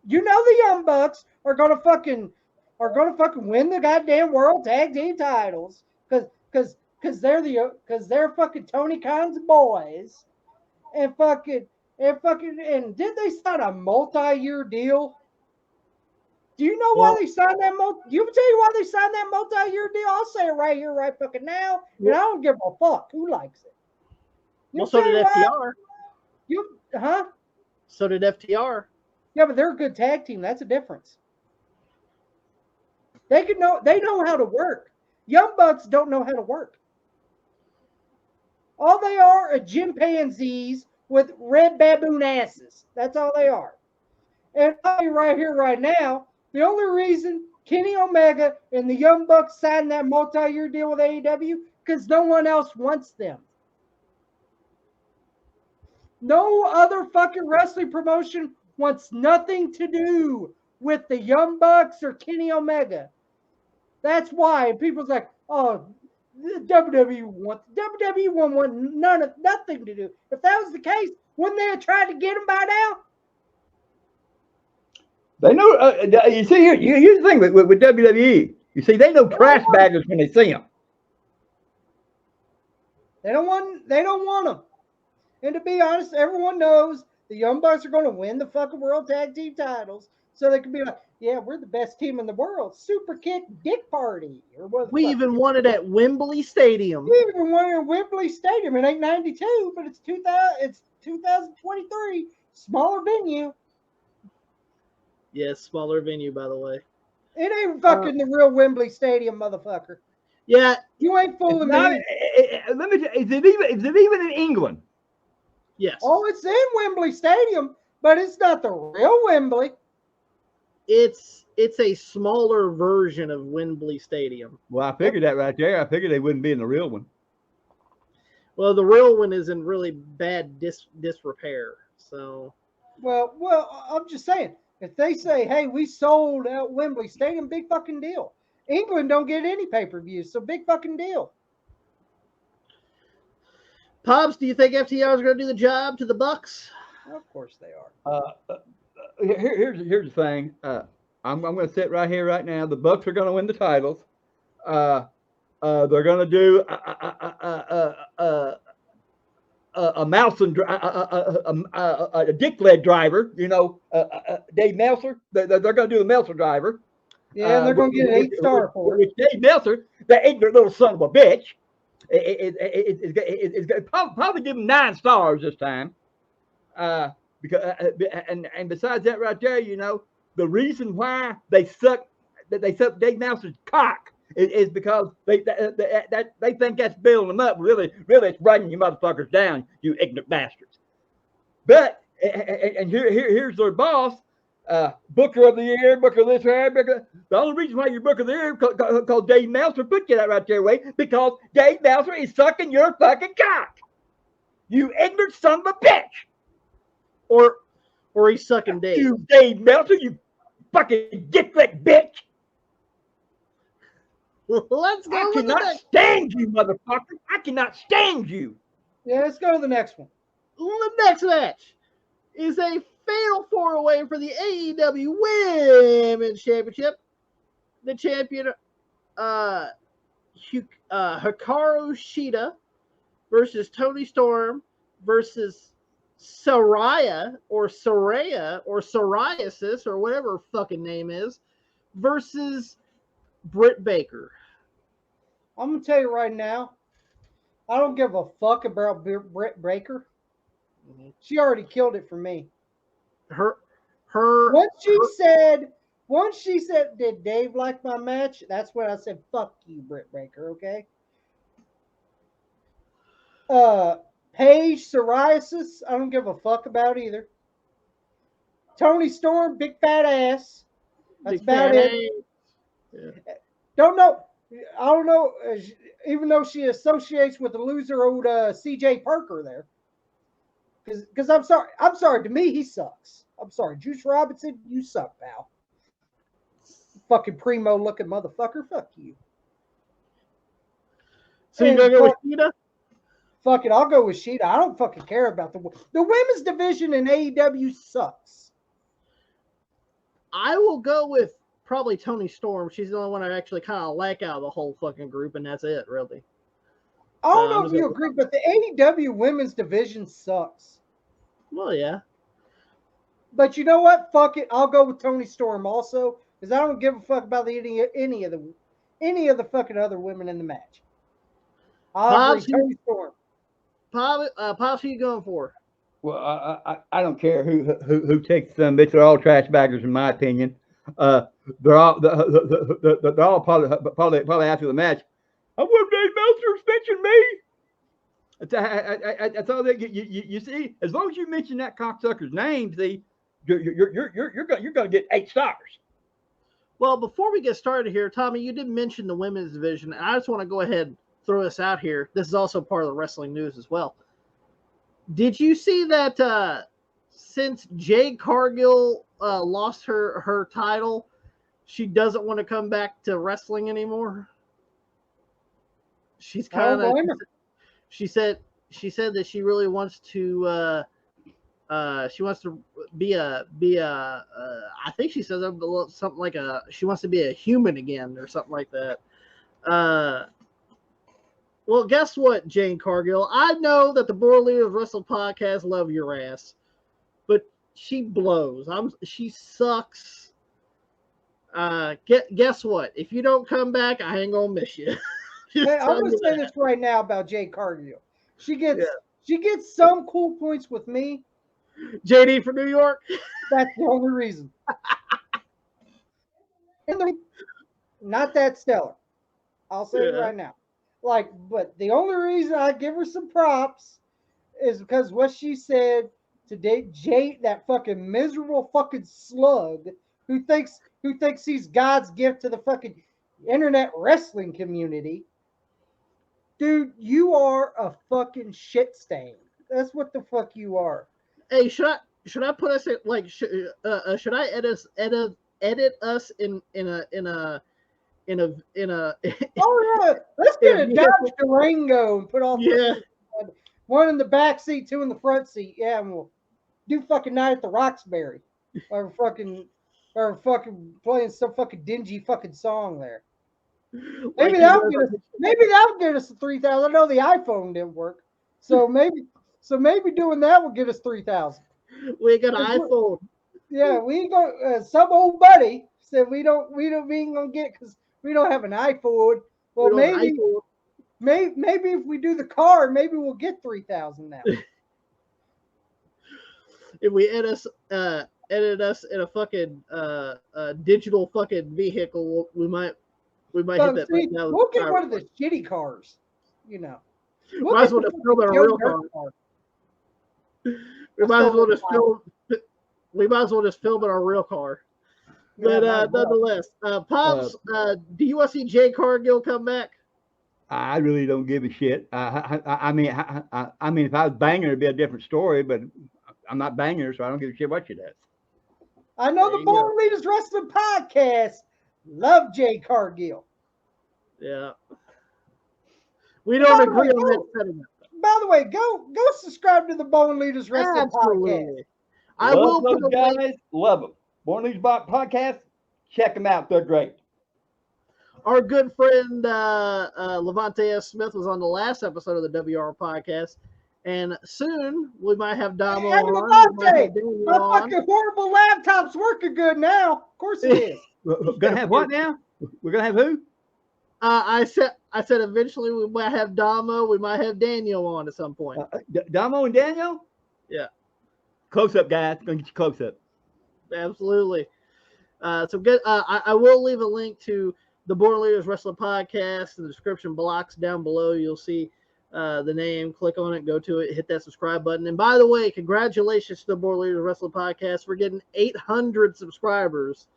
You know the Young Bucks are gonna fucking win the goddamn World Tag Team titles because they're fucking Tony Khan's boys and did they sign a multi-year deal? Do you know why they signed that You can tell you why they signed that multi-year deal. I'll say it right here, right fucking now, and I don't give a fuck who likes it. Well, so did FTR. So did FTR. Yeah, but they're a good tag team. That's a difference. They know how to work. Young Bucks don't know how to work. All they are chimpanzees with red baboon asses. That's all they are. And I'll tell you right here, right now, the only reason Kenny Omega and the Young Bucks signed that multi-year deal with AEW because no one else wants them. No other fucking wrestling promotion wants nothing to do with the Young Bucks or Kenny Omega. That's why. And people's like, oh, the WWE wants nothing to do. If that was the case, wouldn't they have tried to get him by now? They know. You see, here's the thing with WWE. You see, they know trash baggers when they see them. They don't want them. And to be honest, everyone knows the Young Bucks are going to win the fucking World Tag Team titles, so they can be like, "Yeah, we're the best team in the world." Super kick dick party, or what? We even won it at Wembley Stadium. We even won it at Wembley Stadium. It ain't 92, but it's 2000. It's 2023. Smaller venue. Yes, smaller venue, by the way. It ain't fucking the real Wembley Stadium, motherfucker. Yeah, you ain't fooling me. Let me. Is it even in England? Yes. Oh, it's in Wembley Stadium, but it's not the real Wembley. It's a smaller version of Wembley Stadium. Well, I figured that right there. I figured they wouldn't be in the real one. Well, the real one is in really bad disrepair. So. Well, I'm just saying. If they say, "Hey, we sold out Wembley Stadium," big fucking deal. England don't get any pay-per-views, so big fucking deal. Pops, do you think FTR is going to do the job to the Bucks? Of course they are. Here's the thing. I'm going to sit right here right now. The Bucks are going to win the titles. They're going to do a mouse and a dick leg driver. You know, Dave Meltzer. They're going to do the Meltzer driver. Yeah, they're going to get an 8-star for it. Dave Meltzer, that ignorant little son of a bitch, it's going to probably give him 9 stars this time. Because and besides that right there, you know, the reason why they suck Dave Meltzer's cock is because they think that's building them up. Really, it's bringing you motherfuckers down, you ignorant bastards. But and here's their boss, Booker of the Year, Booker this year, Booker. The only reason why you're Booker of the Year because Dave Meltzer put you that right there way because Dave Meltzer is sucking your fucking cock. You ignorant son of a bitch. Or he's sucking Dave. You Dave Meltzer, you fucking dick-lick bitch. Let's go. I cannot stand you, motherfucker. I cannot stand you. Yeah, let's go to the next one. The next match is a fatal 4-way for the AEW Women's Championship. The champion, Hikaru Shida versus Toni Storm versus Saraya or Psoriasis or whatever her fucking name is versus Britt Baker. I'm gonna tell you right now, I don't give a fuck about Britt Baker. Mm-hmm. She already killed it for me. Once she said, "Did Dave like my match?" That's when I said, "Fuck you, Britt Baker." Okay. Paige Psoriasis, I don't give a fuck about either. Toni Storm, big fat ass. That's about it. Yeah. Don't know. I don't know. Even though she associates with the loser old CJ Parker there. Because I'm sorry. To me, he sucks. I'm sorry, Juice Robinson, you suck, pal. Fucking primo looking motherfucker. Fuck you. So you gonna go with Shida? Fuck it, I'll go with Shida. I don't fucking care about the women's division in AEW sucks. I will go with probably Toni Storm. She's the only one I actually kind of like out of the whole fucking group, and that's it, really. I don't know if you agree, but the AEW women's division sucks. Well, yeah. But you know what? Fuck it. I'll go with Toni Storm also, because I don't give a fuck about any of the fucking other women in the match. I'll agree, Toni Storm. Pops, who you going for? Well, I don't care who takes them. They're all trash baggers, in my opinion. They're all probably after the match. I wouldn't Dave Meltzer's mention me. That's all that you see. As long as you mention that cocksucker's name, see, you're gonna get 8 stars. Well, before we get started here, Tommy, you did mention the women's division, and I just want to go ahead and throw this out here. This is also part of the wrestling news as well. Did you see that since Jade Cargill lost her title, she doesn't want to come back to wrestling anymore? She's kind of. She said that she really wants to. She wants to be a. I think she said something like she wants to be a human again or something like that. Well, guess what, Jane Cargill? I know that the Born Leaders Wrestle podcast love your ass, but she blows. She sucks. Guess what? If you don't come back, I ain't gonna miss you. Hey, I'm gonna say this right now about Jade Cargill. She gets some cool points with me. JD from New York. That's the only reason. Not that stellar. I'll say it right now. But the only reason I give her some props is because what she said today, Jade, that fucking miserable fucking slug who thinks he's God's gift to the fucking internet wrestling community. Dude, you are a fucking shit stain. That's what the fuck you are. Hey, should I put us in, should I edit us in a oh yeah, let's get a Dodge Durango and put all one in the back seat, 2 in the front seat. Yeah, and we'll do fucking Night at the Roxbury, or fucking playing some fucking dingy fucking song there. Maybe that'll get us 3,000. I know the iPhone didn't work, so maybe doing that will get us 3,000. We got an iPhone. Yeah, we go. Some old buddy said we ain't gonna get because we don't have an iPhone. Well, maybe if we do the car, maybe we'll get 3,000 now. If we edit us in a fucking digital fucking vehicle, we might hit that. We'll get one of the shitty cars, you know. Might as well just film in a real car. We might as well just film in our real car. But nonetheless, Pops, do you want to see Jade Cargill come back? I really don't give a shit. I mean, if I was banging her, it'd be a different story. But I'm not banging her, so I don't give a shit what she does. I know the Born Leaders Wrestling podcast love Jade Cargill. Yeah, we don't agree on that sentiment. By the way, go subscribe to the Born Leaders Wrestling podcast. I will put those guys. Love them. Born Leaders podcast. Check them out. They're great. Our good friend Levante S. Smith was on the last episode of the WR podcast, and soon we might have Damo Hey, on. Levante, my fucking horrible laptop's working good now. Of course it is. We're gonna have what now? We're gonna have who? I said eventually we might have Damo. We might have Daniel on at some point. Damo and Daniel? Yeah. Close up, guys. Gonna get you close up. Absolutely. So good. I will leave a link to the Born Leaders Wrestling Podcast in the description box down below. You'll see the name. Click on it, go to it, hit that subscribe button. And by the way, congratulations to the Born Leaders Wrestling Podcast. We're getting 800 subscribers.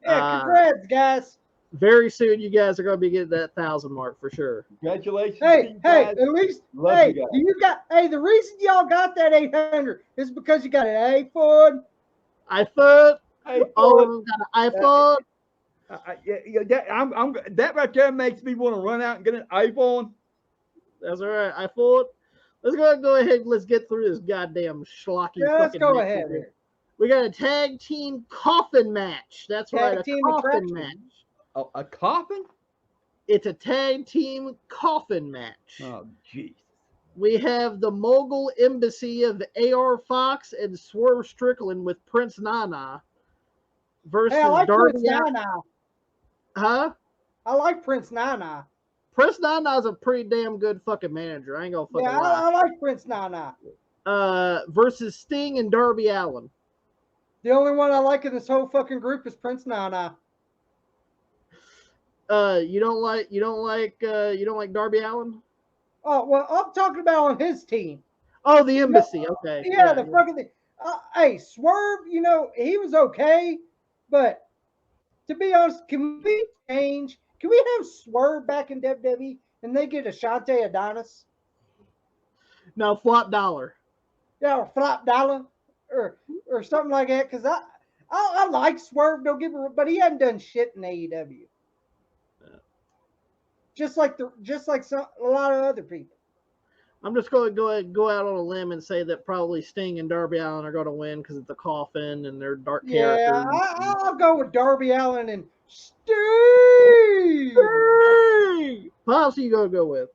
Yeah, congrats, guys. Very soon, you guys are going to be getting that 1,000 mark for sure. Congratulations. Hey, at least, the reason y'all got that 800 is because you got an iPhone. All of them got an iPhone. That right there makes me want to run out and get an iPhone. That's all right. iPhone. Let's go ahead and let's get through this goddamn schlocky. Yeah, let's go ahead. We got a tag team coffin match. That's right, a coffin match. Oh, a coffin? It's a tag team coffin match. Oh, jeez. We have the Mogul Embassy of AR Fox and Swerve Strickland with Prince Nana versus Darby Prince Nana. Huh? I like Prince Nana. Prince Nana's a pretty damn good fucking manager. I ain't gonna fucking lie. I like Prince Nana. Versus Sting and Darby Allin. The only one I like in this whole fucking group is Prince Nana. You don't like Darby Allin? Oh well, I'm talking about on his team. Oh, the Embassy. Okay. Yeah, the fucking thing. Hey, Swerve, he was okay, but to be honest, can we change? Can we have Swerve back in WWE and they get Ashante Adonis? No, Flop Dollar. Yeah, or Flop Dollar, or something like that. Because I like Swerve, don't give a, but he hadn't done shit in AEW. Just like a lot of other people. I'm just going to go out on a limb and say that probably Sting and Darby Allin are going to win because it's a coffin and they're dark characters. Yeah, I'll go with Darby Allin and Sting. Who else are you going to go with?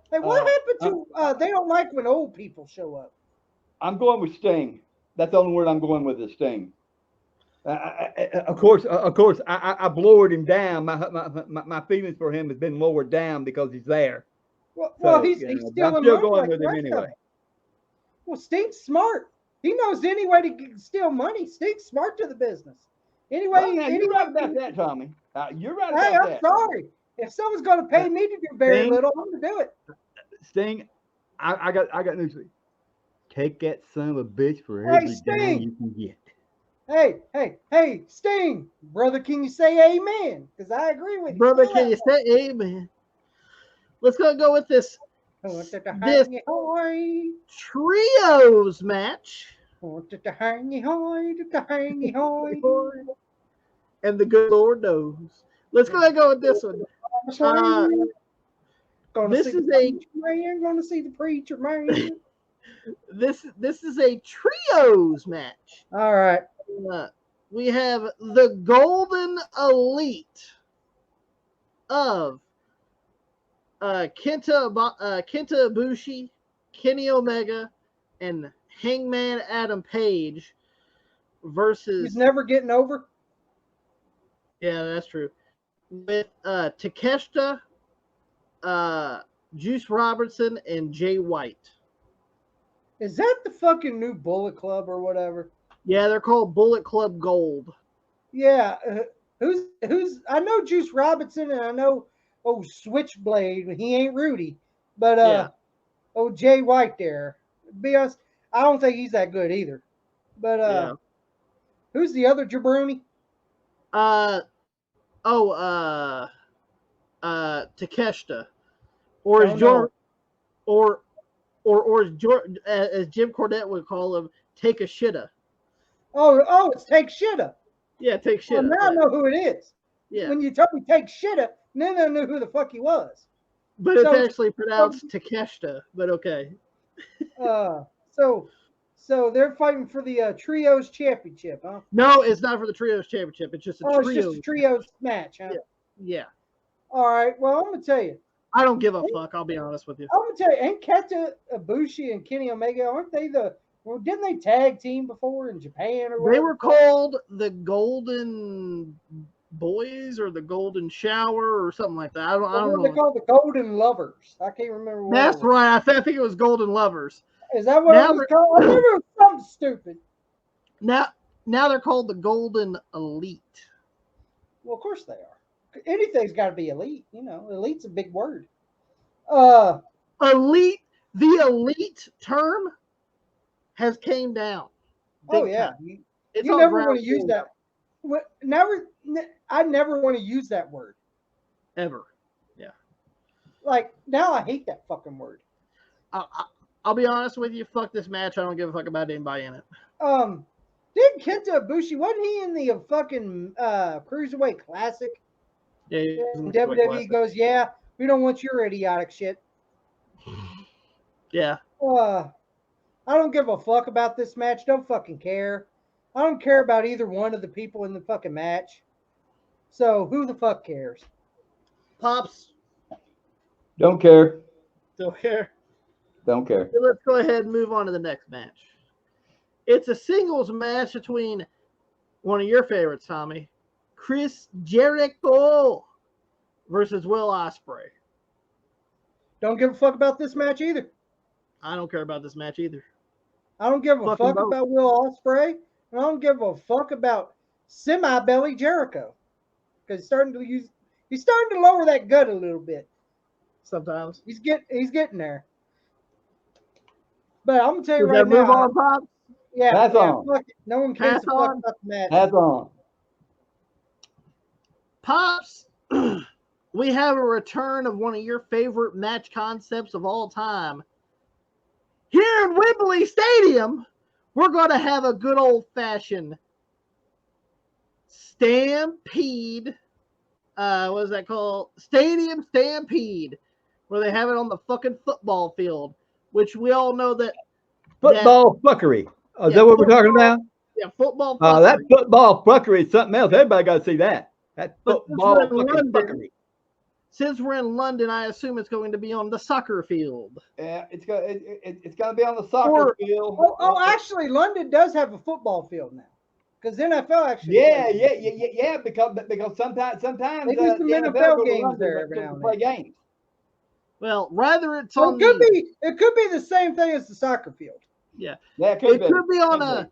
Hey, what happened to? They don't like when old people show up. I'm going with Sting. That's the only word I'm going with is Sting. Of course, I've lowered him down. My feelings for him has been lowered down because he's there. Well, he's still I'm still going with him anyway. Well, Sting's smart. He knows any way to steal money. Sting's smart to the business. Anyway, you're right about that, Tommy. You're right about that. Hey, I'm sorry. If someone's going to pay me to do very little, I'm going to do it. Sting, I got news for you. Take that son of a bitch for every dime you can get. Hey, Sting, brother, can you say amen? Because I agree with you. Brother, can you say amen? Let's go with this trios match. And the good Lord knows. Let's go with this one. This is going to see the preacher, man. This is a trios match. All right. We have the Golden Elite of Kenta Ibushi, Kenny Omega, and Hangman Adam Page versus. He's never getting over. Yeah, that's true. With Takeshita, Juice Robertson, and Jay White. Is that the fucking new Bullet Club or whatever? Yeah, they're called Bullet Club Gold. Yeah, who's? I know Juice Robinson and I know Switchblade. He ain't Rudy, but Jay White there. To be honest, I don't think he's that good either. But who's the other jabroni? Takeshita, or is Jordan, or as Jim Cornette would call him, take a shitta. Oh, it's take shitta. Yeah, take shitta. Well, now I know who it is. Yeah. When you told me take shitta, then I knew who the fuck he was. But it's actually pronounced Takeshita, but okay. So they're fighting for the Trios Championship, huh? No, it's not for the Trios Championship. It's just a Trios. It's just a Trios match, huh? Yeah. All right. Well, I'm gonna tell you. I don't give a fuck. I'll be honest with you. I'm gonna tell you. Ain't Kenta Ibushi and Kenny Omega? Aren't they the? Well, didn't they tag team before in Japan or whatever? They were called the Golden Boys or the Golden Shower or something like that. I don't know. They're called the Golden Lovers. I can't remember what. That's right. I think it was Golden Lovers. Is that what it was called? I remember it was something stupid. Now they're called the Golden Elite. Well, of course they are. Anything's got to be elite. You know, elite's a big word. Elite. The elite term has came down. Oh yeah, you never want to use that. I never want to use that word ever. Yeah. Like now, I hate that fucking word. I'll be honest with you. Fuck this match. I don't give a fuck about anybody in it. Didn't Kenta Ibushi, wasn't he in the fucking Cruiserweight Classic? Yeah. WWE goes, yeah, we don't want your idiotic shit. Yeah. I don't give a fuck about this match. Don't fucking care. I don't care about either one of the people in the fucking match. So who the fuck cares? Pops. Don't care. Don't care. Don't care. So let's go ahead and move on to the next match. It's a singles match between one of your favorites, Tommy, Chris Jericho versus Will Ospreay. Don't give a fuck about this match either. I don't care about this match either. I don't give a fuck about Will Ospreay, and I don't give a fuck about Semi-Belly Jericho. Because he's starting to lower that gut a little bit. Sometimes. He's getting there. But I'm gonna tell you right now. Move on, Pops? Yeah, that's on. Fuck it. No one cares about the match. That's on. Pops, we have a return of one of your favorite match concepts of all time. Here in Wembley Stadium, we're going to have a good old-fashioned Stampede. What is that called? Stadium Stampede, where they have it on the fucking football field, which we all know that. Football fuckery. Is that what we're talking about? Yeah, football fuckery. That football fuckery is something else. Everybody got to see that. That football fuckery. Since we're in London, I assume it's going to be on the soccer field. Yeah, it's going to be on the soccer field. Oh, actually, London does have a football field now. Because NFL actually. Yeah. Because sometimes they do some NFL games there every now and then. Play games. Well, rather it's on. It could be the same thing as the soccer field. Yeah. It could be on a.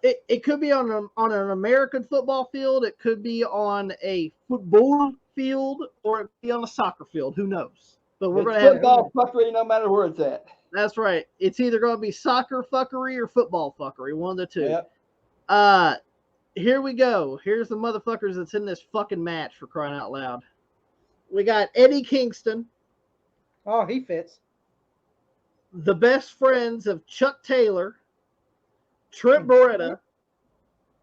It could be on an American football field. It could be on a football field, or it could be on a soccer field. Who knows? But we're going to have football fuckery no matter where it's at. That's right. It's either going to be soccer fuckery or football fuckery. One of the two. Yep. Here we go. Here's the motherfuckers that's in this fucking match, for crying out loud. We got Eddie Kingston. Oh, he fits. The best friends of Chuck Taylor, Trent Beretta,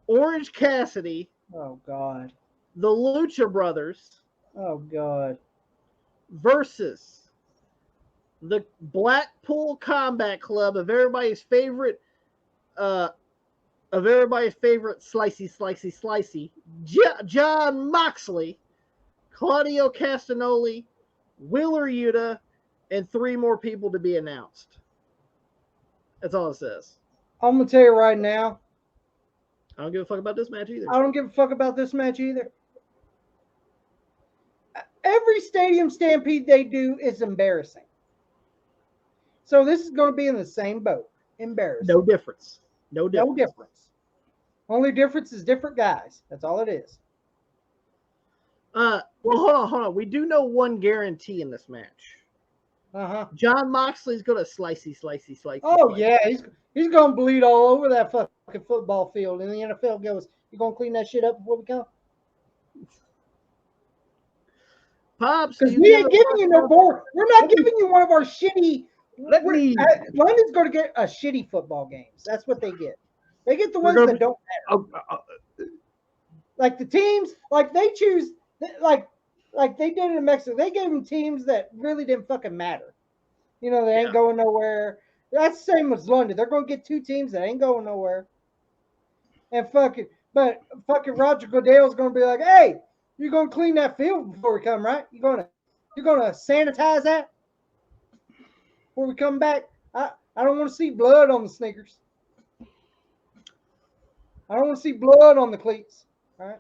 Orange Cassidy. Oh, God. The Lucha Brothers. Oh, God. Versus the Blackpool Combat Club of everybody's favorite slicey, John Moxley, Claudio Castagnoli, Wheeler Yuta, and 3 more people to be announced. That's all it says. I'm going to tell you right now. I don't give a fuck about this match either. I don't give a fuck about this match either. Every Stadium Stampede they do is embarrassing. So this is going to be in the same boat. Embarrassing. No difference. No difference. Only difference is different guys. That's all it is. Well, hold on. We do know one guarantee in this match. John Moxley's going to slicey. Oh, yeah. He's going to bleed all over that fucking football field. And the NFL goes, you going to clean that shit up before we come? Pops. Because we ain't giving you no more. We're not giving you one of our shitty. London's going to get a shitty football games. That's what they get. They get the ones that don't matter. Like the teams, like they choose, like they did in Mexico. They gave them teams that really didn't fucking matter. You know, they ain't going nowhere. That's the same as London. They're going to get 2 teams that ain't going nowhere. And fucking Roger Goodell's going to be like, hey, You're gonna clean that field before we come, right? You're gonna sanitize that before we come back. I don't want to see blood on the sneakers. I don't want to see blood on the cleats. All right,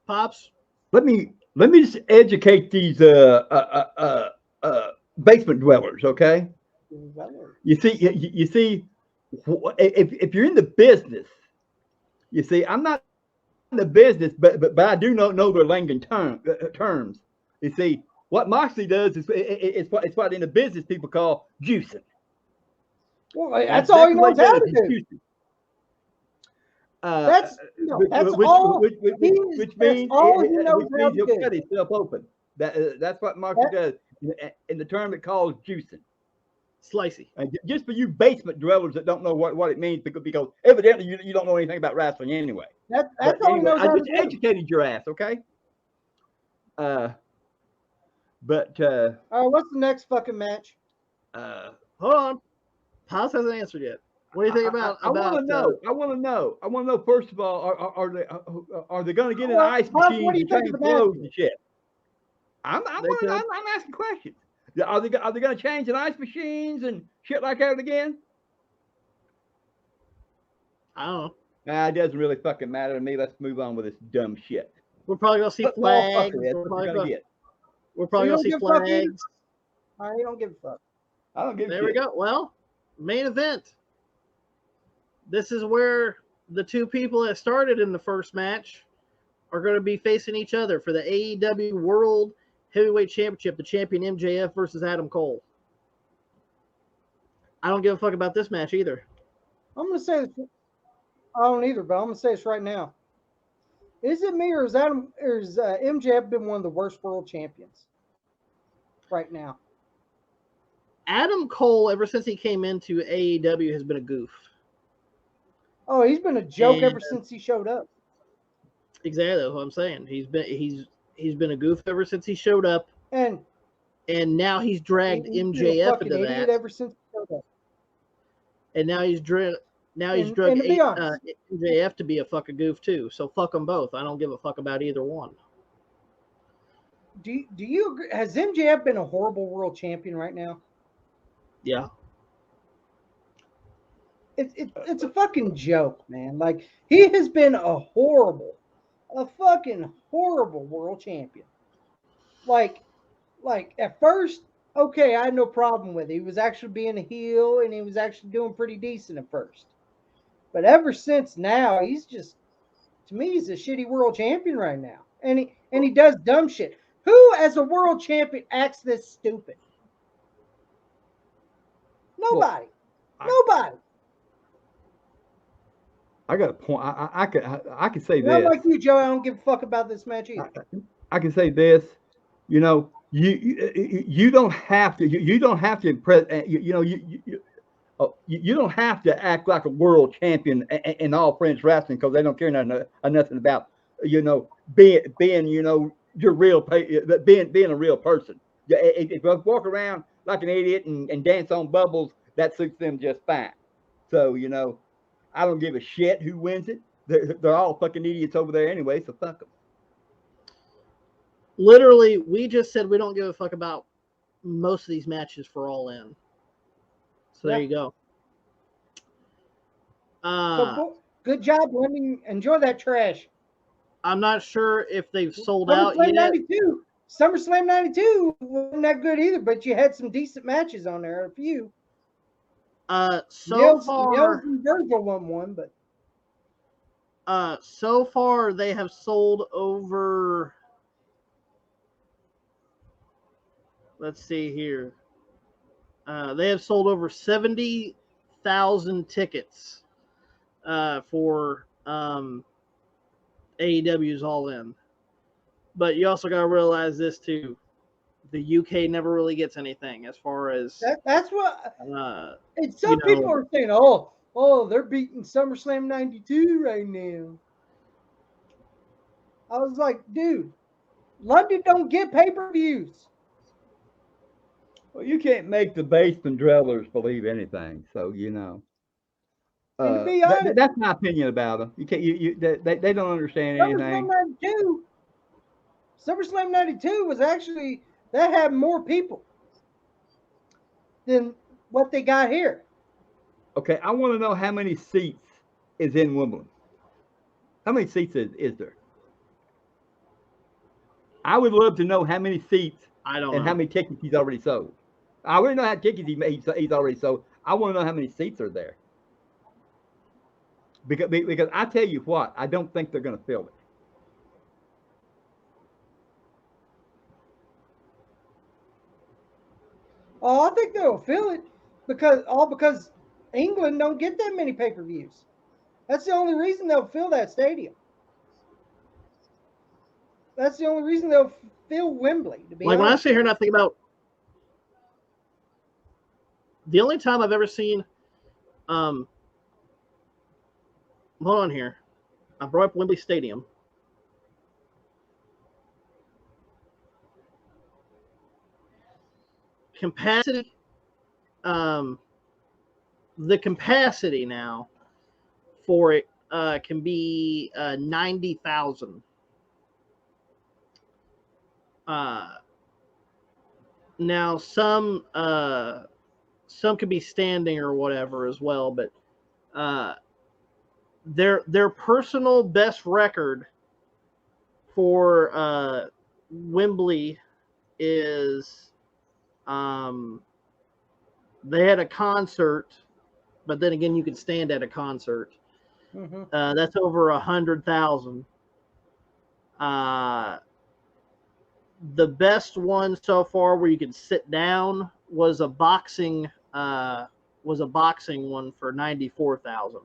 Pops. Let me just educate these basement dwellers, okay? You see, if you're in the business, you see, I'm not in the business, but I do know their language terms. You see, what Moxley does is it's what in the business people call juicing. Well, that's all he knows how to do. That's all. Which means he'll cut himself open. That's what Moxley does in the term it calls juicing. Slicey. Just for you basement dwellers that don't know what it means, because evidently you don't know anything about wrestling anyway. That's all he knows how to do. I just educated your ass, okay? All right, what's the next fucking match? Hold on. Pops hasn't answered yet. What do you think about? I want to know. I want to know. First of all, are they going to get an ice machine to change clothes and shit? I'm asking questions. Are they going to change an ice machines and shit like that again? I don't know. Nah, it doesn't really fucking matter to me. Let's move on with this dumb shit. We're probably gonna see flags. We're probably gonna see flags. I don't give a fuck. I don't give a shit. There we go. Well, main event. This is where the two people that started in the first match are going to be facing each other for the AEW World Heavyweight Championship, the champion MJF versus Adam Cole. I don't give a fuck about this match either. I'm going to say this. I don't either, but I'm going to say this right now. Is it me or is MJF been one of the worst world champions right now? Adam Cole, ever since he came into AEW, has been a goof. Oh, he's been a joke ever since he showed up. Exactly, that's what I'm saying. He's been a goof ever since he showed up, and now he's dragged MJF into that. Ever since he showed up. And now he's dragged MJF to be a fucking goof too. So fuck them both. I don't give a fuck about either one. Do you agree? Has MJF been a horrible world champion right now? Yeah. It's a fucking joke, man. Like, he has been a fucking horrible world champion. Like at first, okay, I had no problem with it. He was actually being a heel, and he was actually doing pretty decent at first. But ever since now, he's just, to me, he's a shitty world champion right now. And he does dumb shit. Who, as a world champion, acts this stupid? Nobody. Nobody. I got a point. I could say this. Not like you, Joe. I don't give a fuck about this match either. I can say this. You know, you don't have to. You don't have to impress. You don't have to act like a world champion in all French wrestling, because they don't care nothing about being your real being a real person. If you walk around like an idiot and dance on bubbles, that suits them just fine. So I don't give a shit who wins it. They're all fucking idiots over there anyway, so fuck them. Literally, we just said we don't give a fuck about most of these matches for All In. So there you go. So good job, Lenny. Enjoy that trash. I'm not sure if they've sold out yet. 92. SummerSlam 92 wasn't that good either, but you had some decent matches on there, a few. So far, Virgil won one, but so far they have sold over. Let's see here. They have sold over 70,000 tickets for AEW's All In. But you also got to realize this too. The UK never really gets anything as far as that's what. And some people are saying, "Oh, they're beating SummerSlam '92 right now." I was like, dude, London don't get pay-per-views. Well, you can't make the basement dwellers believe anything, so to be honest, that's my opinion about them. You can't. They don't understand anything. SummerSlam '92 SummerSlam 92 was actually, that had more people than what they got here. Okay, I want to know how many seats is in Wimbledon. How many seats is there? I would love to know how many seats I don't and know how many tickets he's already sold. I already know how tickets he's already sold. I want to know how many seats are there. Because I tell you what, I don't think they're going to fill it. Oh, I think they'll fill it because England don't get that many pay-per-views. That's the only reason they'll fill that stadium. That's the only reason they'll fill Wembley. To be like honest, when I sit here and I think about the only time I've ever seen, hold on here, I brought up Wembley Stadium. Capacity, the capacity now for it can be 90,000. Now some could be standing or whatever as well, but their personal best record for Wembley is they had a concert, but then again you could stand at a concert. mm-hmm. That's over 100,000. The best one so far where you could sit down was a boxing one for 94,000.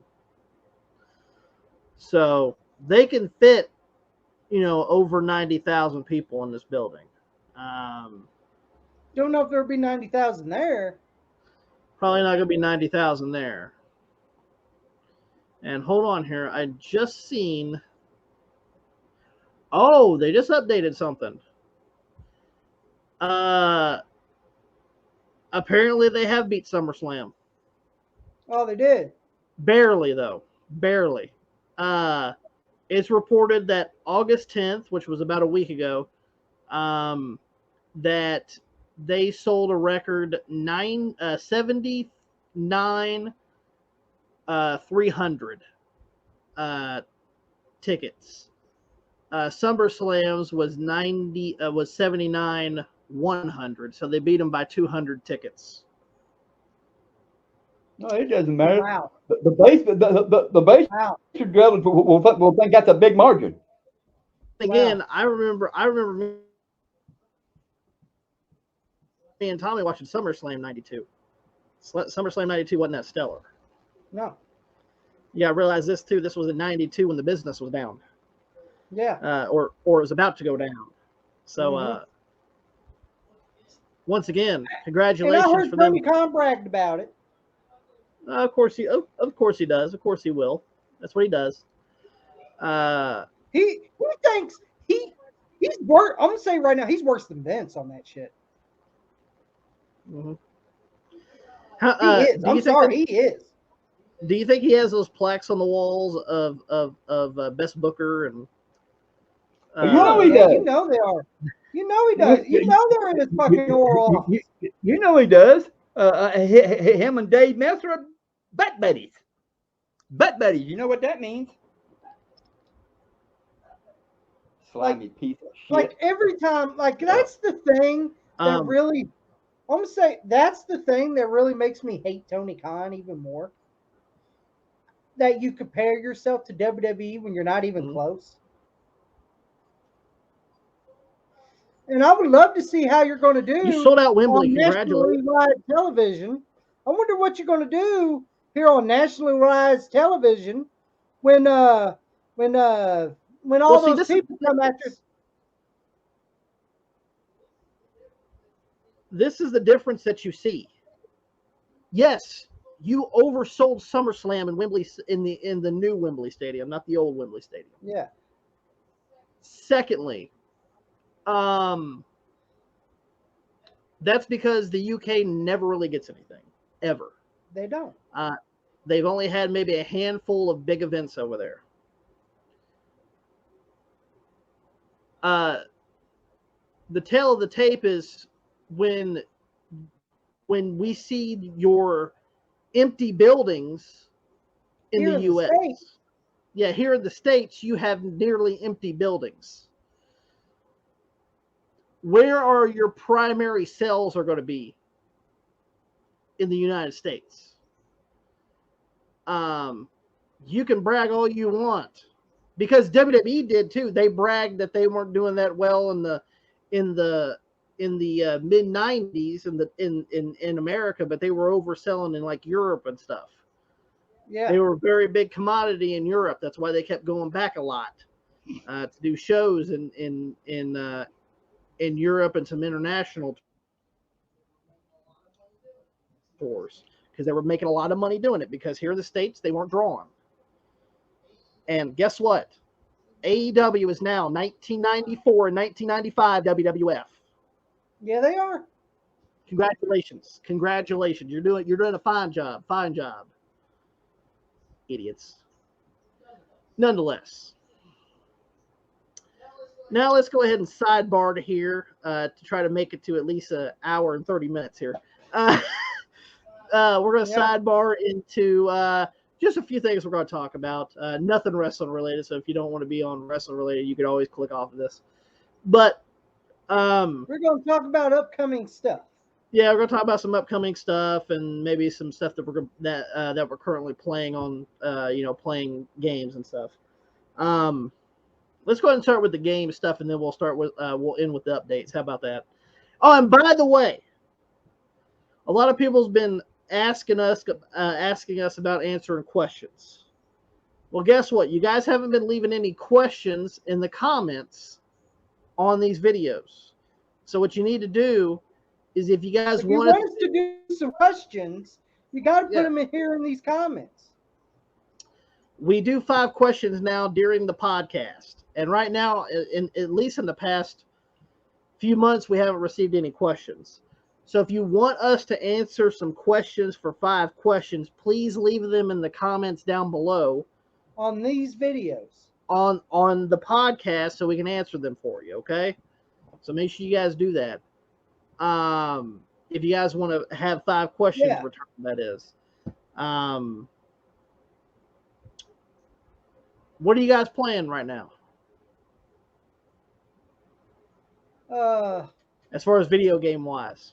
So they can fit, over 90,000 people in this building. Don't know if there'll be 90,000 there. Probably not going to be 90,000 there. And hold on here, I just seen. Oh, they just updated something. Apparently they have beat SummerSlam. Oh, they did. Barely, though. Barely. It's reported that August 10th, which was about a week ago, that they sold a record 79 300 tickets. SummerSlam's was 79 100, so they beat them by 200 tickets. No, it doesn't matter. Wow. The base Wow. will think that's a big margin. Again, wow. I remember me and Tommy watching SummerSlam 92. SummerSlam 92 wasn't that stellar. No. Yeah, I realized this too. This was in 92 when the business was down. Yeah. Or it was about to go down. So once again, congratulations and I heard for them. Tony Khan bragged about it. Of course he does. Of course he will. That's what he does. He thinks he's worse. I'm gonna say right now he's worse than Vince on that shit. Mm-hmm. He is. I'm sorry, he is. Do you think he has those plaques on the walls of best booker and? You know he does. You know they are. You know he does. You know they're in his fucking oral office. You know he does. Him and Dave Meltzer are butt buddies. Butt buddies. You know what that means? Slimy piece of shit. Like every time, that's the thing that really. I'm gonna say that's the thing that really makes me hate Tony Khan even more. That you compare yourself to WWE when you're not even close. And I would love to see how you're going to do. You sold out Wembley. On nationally live television. I wonder what you're going to do here on nationally live television when all those people come after. This is the difference that you see. Yes, you oversold SummerSlam in Wembley in the new Wembley Stadium, not the old Wembley Stadium. Yeah. Secondly, that's because the UK never really gets anything, ever. They don't. They've only had maybe a handful of big events over there. the tail of the tape is when we see your empty buildings in the U.S. Yeah, here in the States, you have nearly empty buildings. Where are your primary sales are going to be in the United States? You can brag all you want, because WWE did too. They bragged that they weren't doing that well in the mid 90s in America, but they were overselling in like Europe and stuff. Yeah, they were a very big commodity in Europe. That's why they kept going back a lot to do shows in Europe and some international tours, because they were making a lot of money doing it, because here in the States they weren't drawing. And guess what? AEW is now 1994 and 1995 WWF. Yeah, they are. Congratulations. You're doing a fine job. Idiots. Nonetheless. Now let's go ahead and sidebar to here to try to make it to at least an hour and 30 minutes here. We're going to sidebar into just a few things we're going to talk about. Nothing wrestling related, so if you don't want to be on wrestling related, you could always click off of this. But we're going to talk about upcoming stuff. Yeah, we're going to talk about some upcoming stuff and maybe some stuff that we're currently playing on, playing games and stuff. Let's go ahead and start with the game stuff, and then we'll end with the updates. How about that? Oh, and by the way, a lot of people's been asking us about answering questions. Well, guess what? You guys haven't been leaving any questions in the comments on these videos. So what you need to do is, if you guys want us to do some questions, you got to put them in here in these comments. We do 5 questions now during the podcast. And right now, at least in the past few months, we haven't received any questions. So if you want us to answer some questions for 5 questions, please leave them in the comments down below. On these videos. On the podcast, so we can answer them for you, okay? So make sure you guys do that. If you guys want to have 5 questions returned, that is. What are you guys playing right now? As far as video game wise.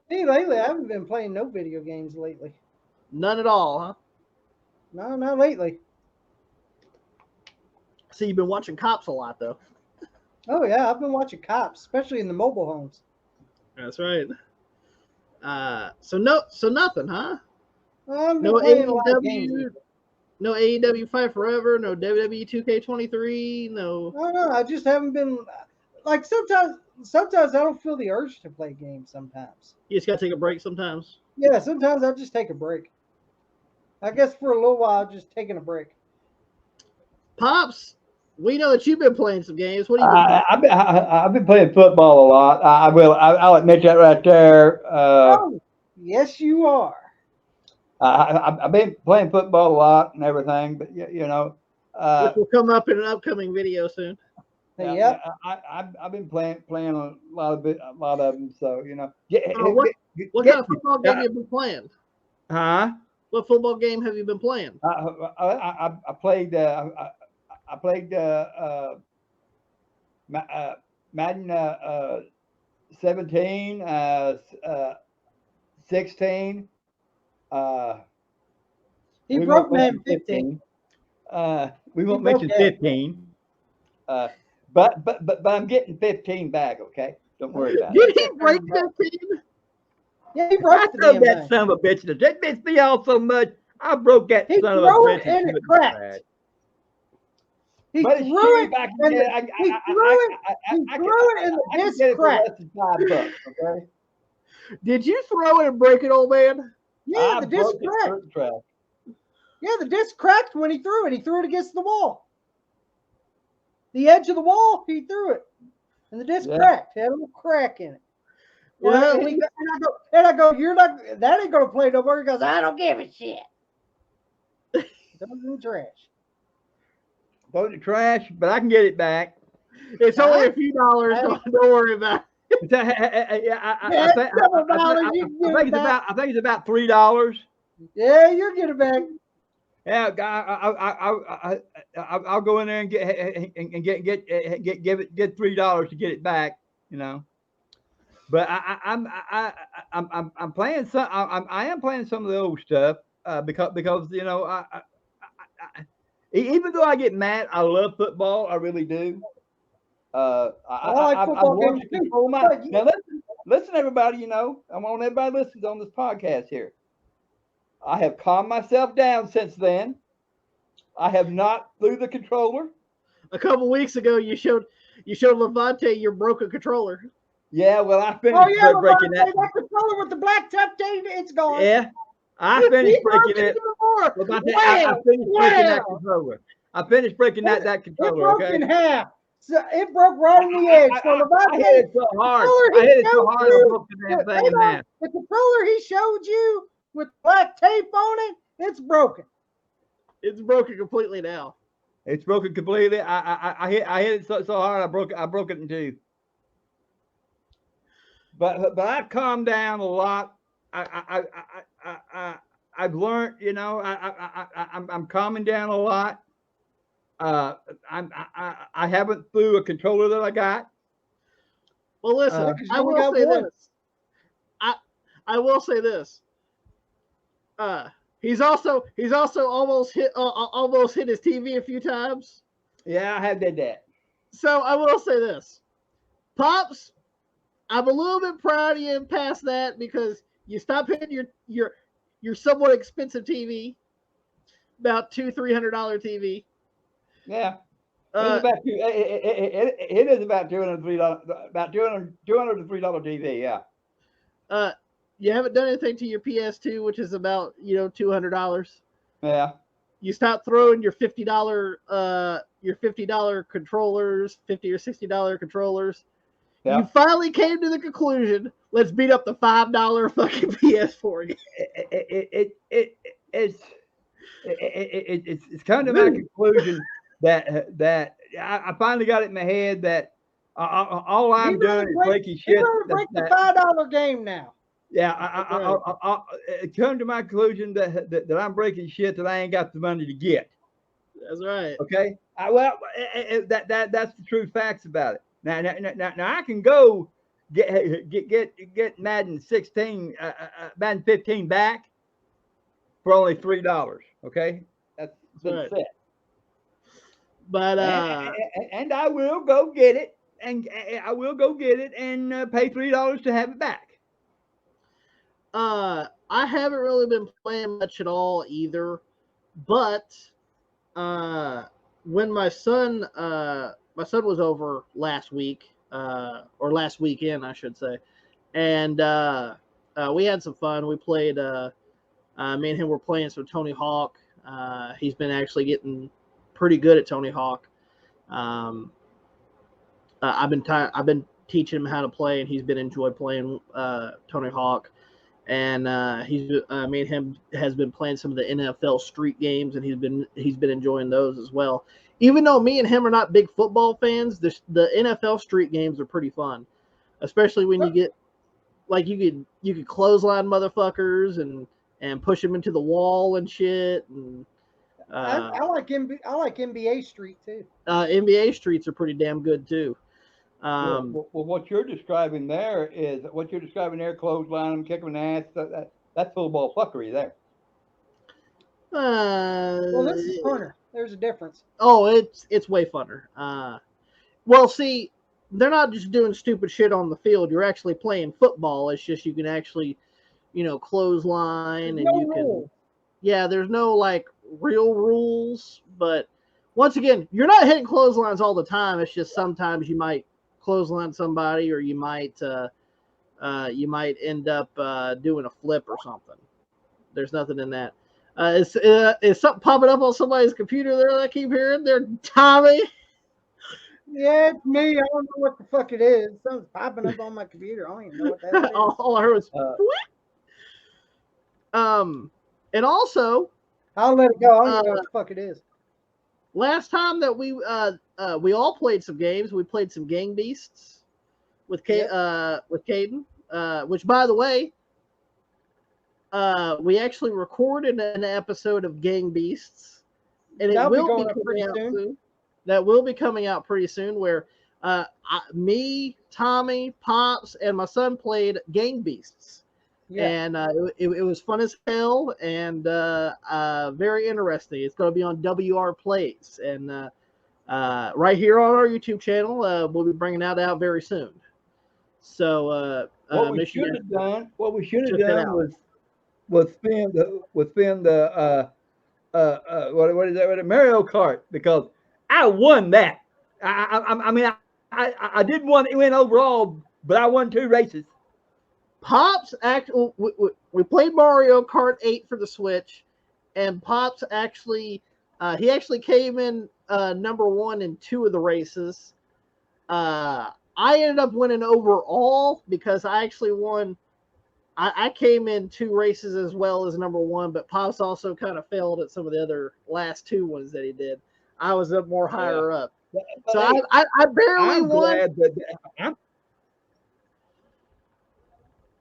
Hey, lately I haven't been playing no video games lately. None at all, huh? No, not lately. So you've been watching Cops a lot, though. Oh yeah, I've been watching Cops, especially in the mobile homes. That's right. So nothing, huh? No AEW, no AEW Fight Forever, no WWE 2K23, no. No, I just haven't been. Like sometimes I don't feel the urge to play games. Sometimes you just gotta take a break. Sometimes. Yeah, sometimes I just take a break. I guess for a little while, just taking a break. Pops, we know that you've been playing some games. What have you been playing? I've been playing football a lot. I'll admit that right there. Yes, you are. I've been playing football a lot and everything, but which will come up in an upcoming video soon. Yeah, I've been playing a lot of them. So what kind of football game have you been playing? Huh? What football game have you been playing? I played Madden 17, 16. He broke Madden 15. We won't mention 15. But I'm getting 15 back, okay? Don't worry about it. Did he break 15? Yeah, he broke that son of a bitch. That bitch me out so much. I broke that son of a bitch. And it cracked. He threw it back and he threw it and the disc cracked. $5, okay? Did you throw it and break it, old man? Yeah, the disc cracked. Yeah, the disc cracked when he threw it. He threw it against the wall. The edge of the wall, he threw it. And the disc cracked. It had a little crack in it. Well, and I go, that ain't going to play no more. He goes, I don't give a shit. Throw it in the trash. Throw it in the trash, but I can get it back. It's only a few dollars. Don't worry about it. I think it's about $3. Yeah, you'll get it back. Yeah, I'll go in there and get $3 to get it back. You know. But I'm playing some. I am playing some of the old stuff because you know I even though I get mad, I love football. I really do. I like football games too. Now listen, everybody. You know, I want everybody listens on this podcast here. I have calmed myself down since then. I have not threw the controller. A couple weeks ago, you showed Levante your broken controller. Yeah, well, I finished breaking that controller with the black top tape. It's gone. Yeah, I finished breaking it. I finished breaking that controller. I finished breaking that controller. It broke in half. So it broke right on the edge. So I hit it so hard. I broke the damn thing in half. The controller he showed you with black tape on it, it's broken. It's broken completely now. It's broken completely. I hit it so hard I broke it in two. But I've calmed down a lot. I've learned, you know, I'm calming down a lot. I haven't threw a controller that I got. Well, listen, I will say this. I will say this. He's also almost hit his TV a few times. Yeah, I have did that. So I will say this, Pops, I'm a little bit proud of you past that because you stopped hitting your somewhat expensive TV, about $200-300 TV. Yeah, it is about $200 to $3 TV. Yeah. You haven't done anything to your PS2, which is about $200. Yeah. You stopped throwing your $50 controllers, $50 or $60 controllers. Yeah. You finally came to the conclusion, let's beat up the $5 fucking PS4. It's come to my conclusion that I finally got it in my head that all I'm doing is breaking shit. Break the $5 game now. Yeah, I come to my conclusion that I'm breaking shit that I ain't got the money to get. That's right. Okay. That's the true facts about it. Now I can go get Madden 16, Madden 15 back for only $3. Okay, that's right. Set. But and I will go get it, and I will go get it and pay $3 to have it back. I haven't really been playing much at all either, but when my son was over last week, or last weekend, I should say, and we had some fun. We played. Me and him were playing some Tony Hawk. He's been actually getting pretty good at Tony Hawk. I've been teaching him how to play, and he's been enjoying playing Tony Hawk. And me and him has been playing some of the NFL street games, and he's been enjoying those as well. Even though me and him are not big football fans, the NFL street games are pretty fun, especially when you get like you could clothesline motherfuckers and push them into the wall and shit. And I like NBA Street too. NBA Streets are pretty damn good too. Well, what you're describing there, clothesline them, kick them in the ass. That's football fuckery there. Well, this is funner. There's a difference. Oh, it's way funner. Well, see, they're not just doing stupid shit on the field. You're actually playing football. It's just you can actually, clothesline and you can. Yeah, there's no like real rules, but once again, you're not hitting clotheslines all the time. It's just sometimes you might clothesline somebody, or you might end up doing a flip or something. There's nothing in that. Is something popping up on somebody's computer there that I keep hearing? They're Tommy. Yeah, it's me. I don't know what the fuck it is. Something's popping up on my computer. I don't even know what that is. All I heard was and also I'll let it go. I don't know what the fuck it is. Last time that we we all played some games. We played some Gang Beasts with Caden, which, by the way, we actually recorded an episode of Gang Beasts, and it will be coming out soon. That will be coming out pretty soon. Where me, Tommy, Pops, and my son played Gang Beasts. Yeah. And it was fun as hell and very interesting. It's going to be on WR Plays and right here on our YouTube channel. We'll be bringing that out very soon. So what we should have done was spin the what is that? Mario Kart, because I won that. I mean I didn't win overall, but I won 2 races. Pops actually, we played Mario Kart 8 for the Switch, and Pops actually, he actually came in number 1 in 2 of the races. I ended up winning overall because I actually won. I came in 2 races as well as number 1, but Pops also kind of failed at some of the other last 2 ones that he did. I was up more higher up, so I barely won.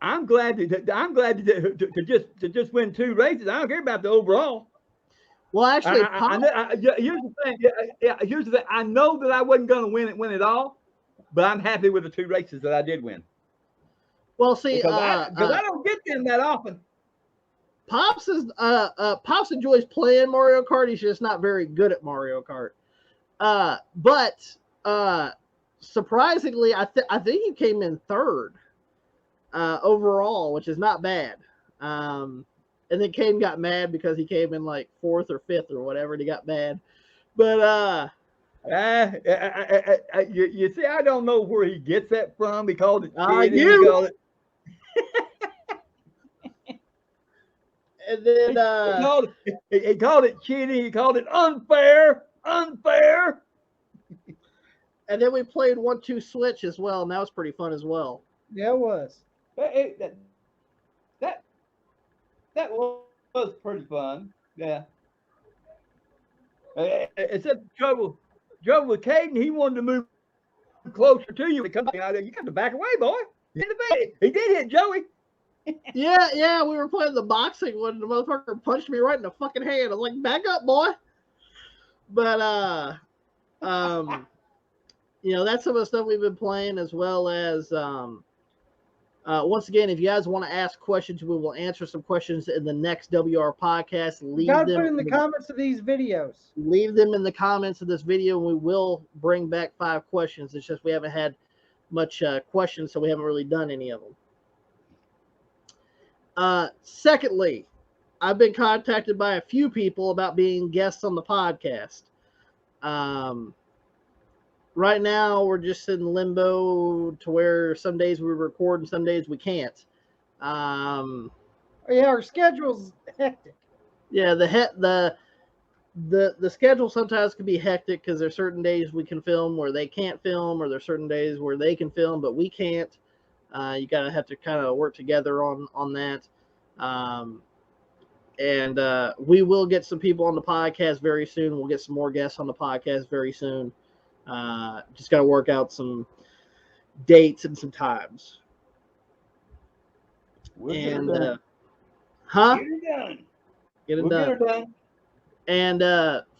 I'm glad to just win 2 races. I don't care about the overall. Well, actually, here's the thing. Here's the thing. I know that I wasn't going to win it all, but I'm happy with the 2 races that I did win. Well, see, because I don't get them that often. Pops enjoys playing Mario Kart. He's just not very good at Mario Kart. But surprisingly, I think he came in 3rd. Overall, which is not bad. And then Caden got mad because he came in like 4th or 5th or whatever, and he got mad. But you see, I don't know where he gets that from. He called it cheating. And then he called it cheating. He called it unfair. And then we played 1-2 Switch as well, and that was pretty fun as well. Yeah, it was. That was pretty fun. Yeah. Except trouble with Caden, he wanted to move closer to you. You got to back away, boy. He did hit Joey. yeah, we were playing the boxing when the motherfucker punched me right in the fucking hand. I was like, back up, boy. But that's some of the stuff we've been playing, as well as once again, if you guys want to ask questions, we will answer some questions in the next WR podcast. Leave them in the comments of these videos. Leave them in the comments of this video, and we will bring back 5 questions. It's just we haven't had much questions, so we haven't really done any of them. Secondly, I've been contacted by a few people about being guests on the podcast. Right now, we're just in limbo to where some days we record and some days we can't. Our schedule's hectic. Yeah, the schedule sometimes can be hectic because there's certain days we can film where they can't film, or there's certain days where they can film but we can't. You gotta have to kind of work together on that. And we will get some people on the podcast very soon. We'll get some more guests on the podcast very soon. Just got to work out some dates and some times. Get it done. And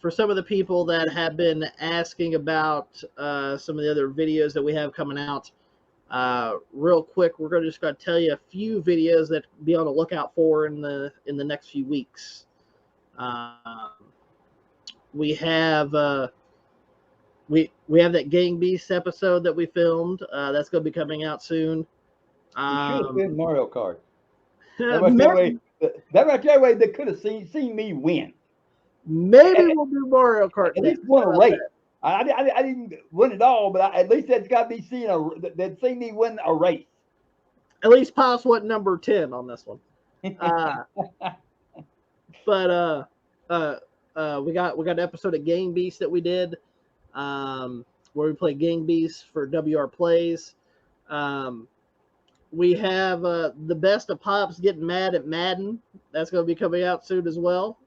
for some of the people that have been asking about some of the other videos that we have coming out, real quick, we're just going to tell you a few videos that be on the lookout for in the next few weeks. We have we have that Gang Beast episode that we filmed. That's going to be coming out soon. Should have been Mario Kart. That right there way they could have seen me win. Maybe we'll do Mario Kart. At least win a race. I didn't win it all, but at least that's got to be seen. They'd seen me win a race. At least Pops went number 10 on this one. But we got an episode of Gang Beast that we did, where we play Gang Beast for WR Plays. We have the best of Pops getting mad at Madden. That's going to be coming out soon as well.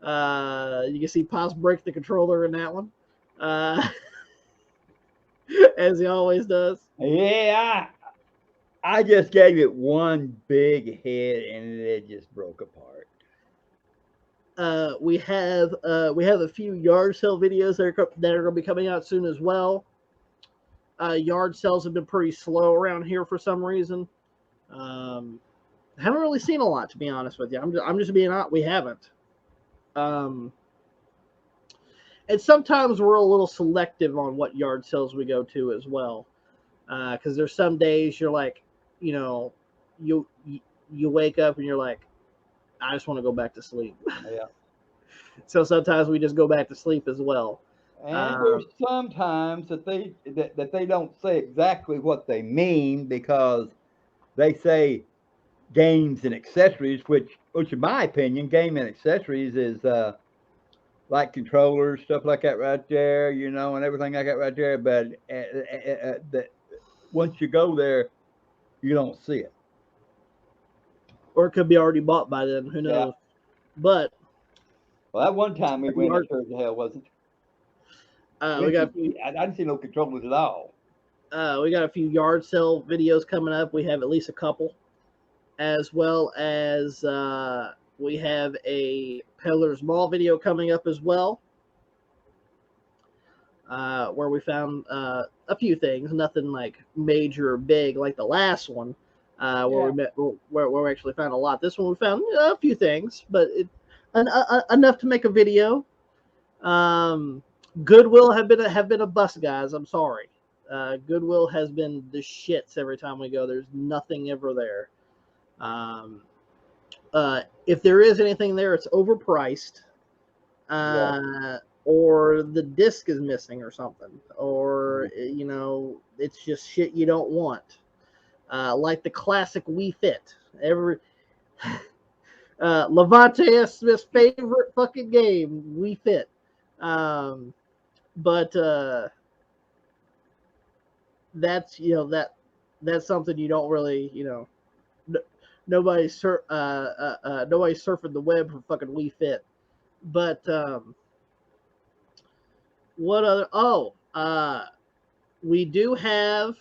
You can see Pops break the controller in that one. as he always does. Yeah, I just gave it one big hit and it just broke apart. We have a few yard sale videos that are going to be coming out soon as well. Yard sales have been pretty slow around here for some reason. Haven't really seen a lot, to be honest with you. I'm just being honest. We haven't. And sometimes we're a little selective on what yard sales we go to as well, because there's some days you're like, you wake up and you're like, I just want to go back to sleep. Yeah. So sometimes we just go back to sleep as well. And there's sometimes that they don't say exactly what they mean, because they say games and accessories, which in my opinion, game and accessories is like controllers, stuff like that right there, and everything like that right there. But once you go there, you don't see it. Or it could be already bought by then. Who knows? Yeah. But that one time we went, it sure as hell wasn't. I didn't see no controllers at all. We got a few yard sale videos coming up. We have at least a couple, as well as we have a Peddler's Mall video coming up as well, where we found a few things, nothing like major or big like the last one, where we actually found a lot. This one we found a few things, but enough to make a video. Goodwill have been a bust, guys. I'm sorry. Goodwill has been the shits every time we go. There's nothing ever there. If there is anything there, it's overpriced, or the disc is missing or something, or it's just shit you don't want. Like the classic Wii Fit. Levante Smith's favorite fucking game, Wii Fit. But that's that's something you don't really nobody's surfing the web for fucking Wii Fit. But what other? We do have.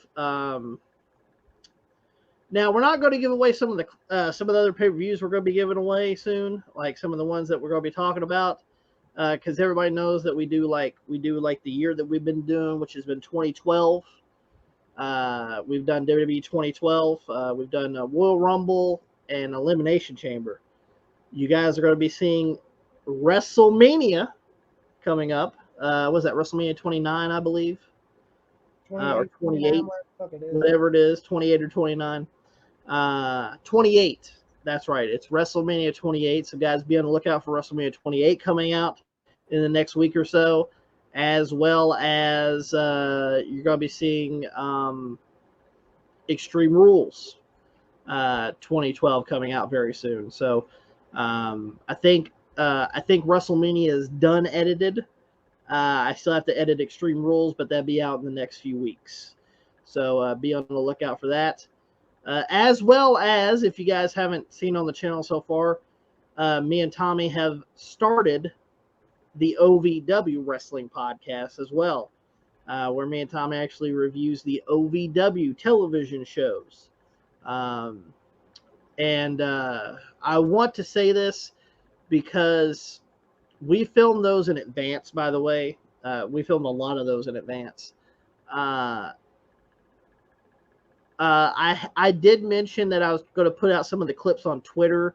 Now we're not going to give away some of the other pay-per-views we're going to be giving away soon, like some of the ones that we're going to be talking about, because everybody knows that we do like the year that we've been doing, which has been 2012. We've done WWE 2012. We've done Royal Rumble and Elimination Chamber. You guys are going to be seeing WrestleMania coming up. Was that WrestleMania 29, I believe? Or 28, whatever it is, 28 or 29. 28. That's right. It's WrestleMania 28. So guys, be on the lookout for WrestleMania 28 coming out in the next week or so, as well as you're going to be seeing Extreme Rules 2012 coming out very soon. So I think WrestleMania is done edited. I still have to edit Extreme Rules, but that'll be out in the next few weeks. So be on the lookout for that. As well as, if you guys haven't seen on the channel so far, me and Tommy have started the OVW Wrestling Podcast as well, where me and Tommy actually reviews the OVW television shows. And I want to say this because we filmed those in advance, by the way. We filmed a lot of those in advance. I did mention that I was going to put out some of the clips on Twitter,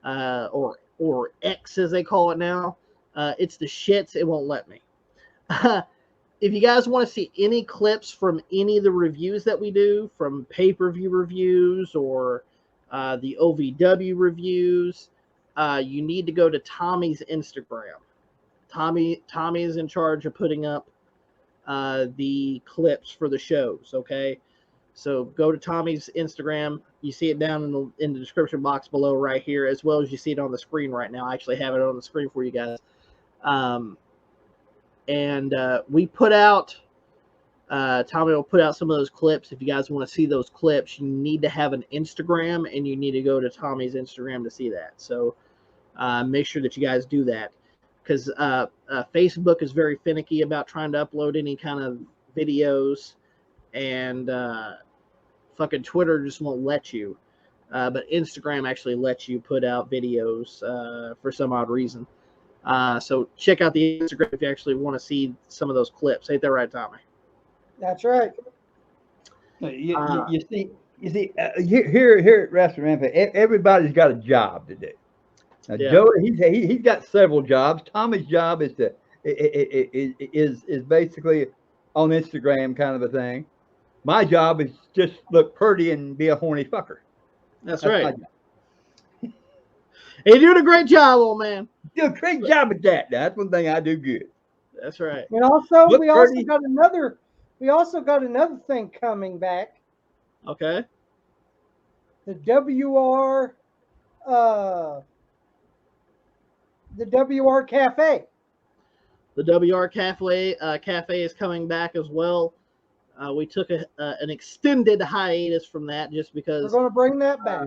or X as they call it now. It's the shits. It won't let me. If you guys want to see any clips from any of the reviews that we do, from pay-per-view reviews or the OVW reviews, you need to go to Tommy's Instagram. Tommy is in charge of putting up the clips for the shows, okay? So go to Tommy's Instagram. You see it down in the description box below right here, as well as you see it on the screen right now. I actually have it on the screen for you guys. And we put out, Tommy will put out some of those clips. If you guys want to see those clips, you need to have an Instagram, and you need to go to Tommy's Instagram to see that. So make sure that you guys do that. because Facebook is very finicky about trying to upload any kind of videos, and fucking Twitter just won't let you. But Instagram actually lets you put out videos for some odd reason. So check out the Instagram if you actually want to see some of those clips. Ain't that right, Tommy? That's right. You see, here at Wrestling Rampage, everybody's got a job to do. Now, Joe, he's got several jobs. Tommy's job is basically on Instagram kind of a thing. My job is just look pretty and be a horny fucker. That's right. You're doing a great job, old man. You do a great job at that. That's one thing I do good. That's right. And also, we also got another thing coming back. Okay. The WR Cafe. The WR Cafe is coming back as well. We took an extended hiatus from that just because we're going to bring that back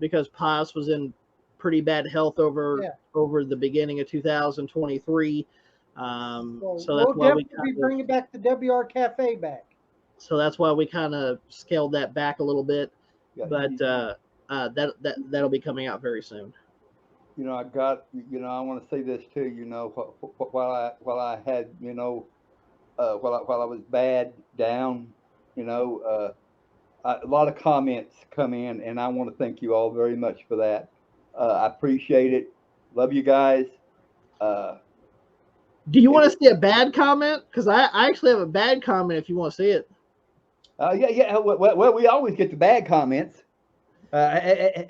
because Paz was in pretty bad health over the beginning of 2023. So that's why we be bringing back the WR Cafe back. So that's why we kind of scaled that back a little bit, but that'll be coming out very soon. You know, I want to say this too. You know, while I had, you know, while I was bad down, you know, a lot of comments come in, and I want to thank you all very much for that. I appreciate it. Love you guys. Do you want to see a bad comment? Because I actually have a bad comment if you want to see it. Yeah. Well, we always get the bad comments. Tell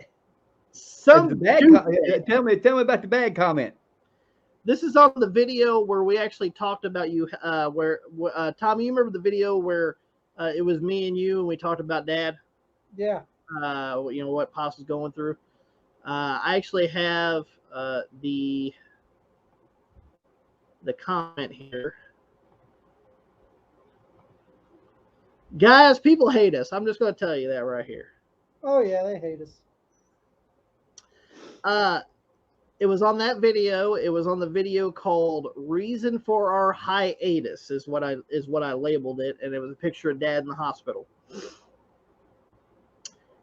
me about the bad comment. This is on the video where we actually talked about you. Tommy, you remember the video where it was me and you, and we talked about Dad? Yeah. You know what Pops was going through. I actually have the comment here. Guys, people hate us. I'm just going to tell you that right here. Oh yeah, they hate us. It was on that video. It was on the video called "Reason for Our Hiatus" is what I labeled it, and it was a picture of Dad in the hospital.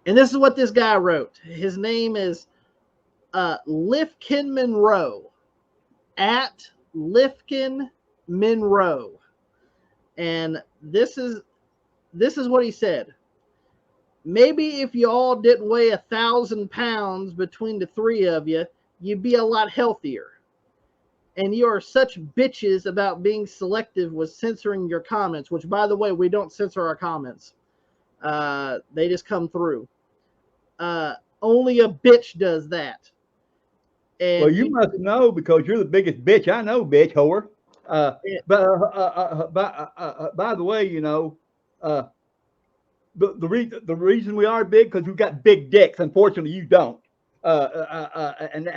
And this is what this guy wrote. His name is Lifkin Monroe, at Lifkin Monroe, and this is what he said. Maybe if you all didn't weigh 1,000 pounds between the three of you, you'd be a lot healthier. And you are such bitches about being selective with censoring your comments, which, by the way, we don't censor our comments. They just come through. Only a bitch does that. And well, you must know because you're the biggest bitch I know, bitch whore. By the way, you know, the reason we are big because we've got big dicks. Unfortunately, you don't. And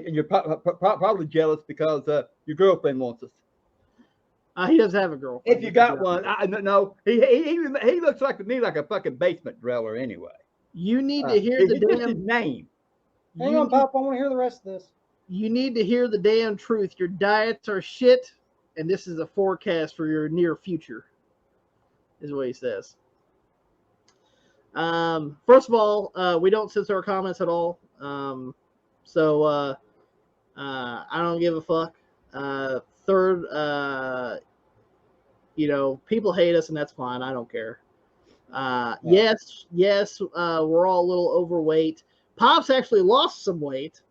you're probably jealous because your girlfriend wants us. He does have a girlfriend. If you got one, no, he looks like to me like a fucking basement dweller anyway. You need to hear the damn name. Hang on, Pop. I want to hear the rest of this. You need to hear the damn truth. Your diets are shit, and this is a forecast for your near future, is what he says. First of all, we don't censor our comments at all. So I don't give a fuck. Third, you know, people hate us, and that's fine. I don't care. Yes, we're all a little overweight. Pops actually lost some weight.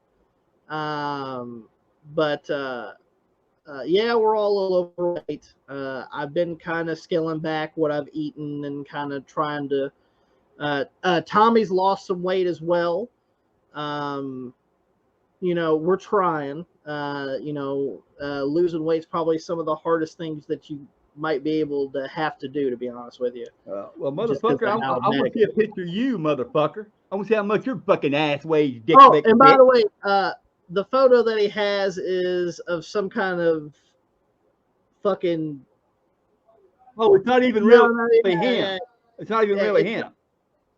But yeah, we're all a little overweight. I've been kind of scaling back what I've eaten and kind of trying to. Tommy's lost some weight as well. You know, we're trying. You know, losing weight's probably some of the hardest things that you might be able to have to do, to be honest with you. Well, motherfucker, I want to see a picture of you, motherfucker. I want to see how much your fucking ass weighs, dick. Oh, and by the way, the photo that he has is of some kind of fucking. Oh, it's not even really him. It's not even really him.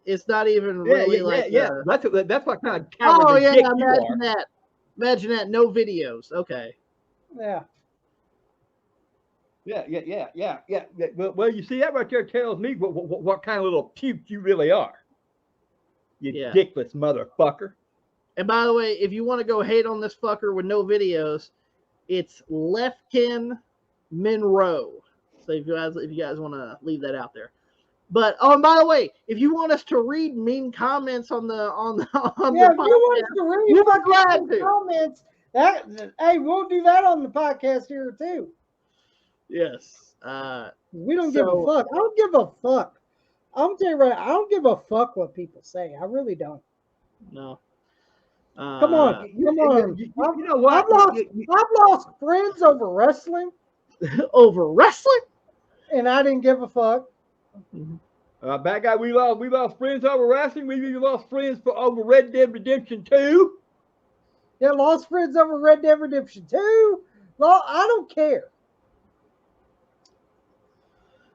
It's not even really like. That's what kind of. Oh yeah, imagine that. Imagine that. No videos. Okay. Yeah. Yeah. Well, you see, that right there tells me what kind of little puke you really are. You dickless motherfucker. And by the way, if you want to go hate on this fucker with no videos, it's Lefkin Monroe. So if you guys want to leave that out there. But and by the way, if you want us to read mean comments on the if podcast, you want us to read we're glad to. comments, hey, we'll do that on the podcast here too. Yes. We don't give a fuck. I don't give a fuck. I'm telling you right, I don't give a fuck what people say. I really don't. No. Come on. You know what? I've lost friends over wrestling. Over wrestling? And I didn't give a fuck. Bad guy, we lost friends over wrestling. We lost friends over Red Dead Redemption 2. Yeah, lost friends over Red Dead Redemption 2. I don't care.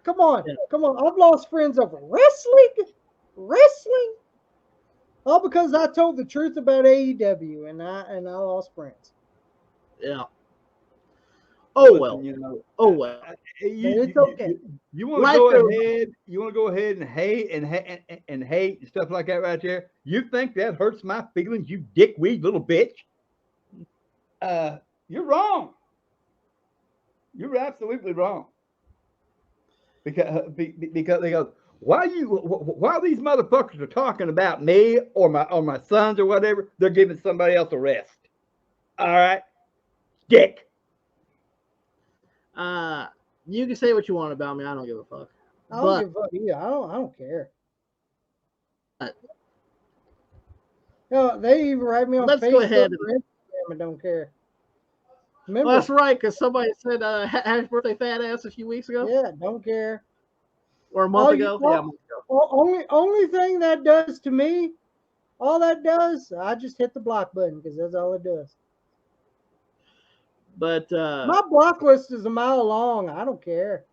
Come on. I've lost friends over wrestling. All because I told the truth about AEW and I lost friends. Yeah. Oh well. Oh well. It's okay. You want to go ahead? You want to go ahead and hate and hate and stuff like that right there? You think that hurts my feelings? You dickweed little bitch. You're wrong. You're absolutely wrong. Because while these motherfuckers are talking about me or my sons or whatever, they're giving somebody else a rest. All right, dick. You can say what you want about me. I don't give a fuck. I don't give a fuck. Yeah, I don't care. They even write me on Facebook go ahead or Instagram and don't care. Remember, well, that's right, because somebody said happy birthday fat ass a few weeks ago. Yeah, don't care. Or a month ago. Yeah, a month ago. Only thing that does to me, all that does, I just hit the block button because that's all it does. But my block list is a mile long. I don't care.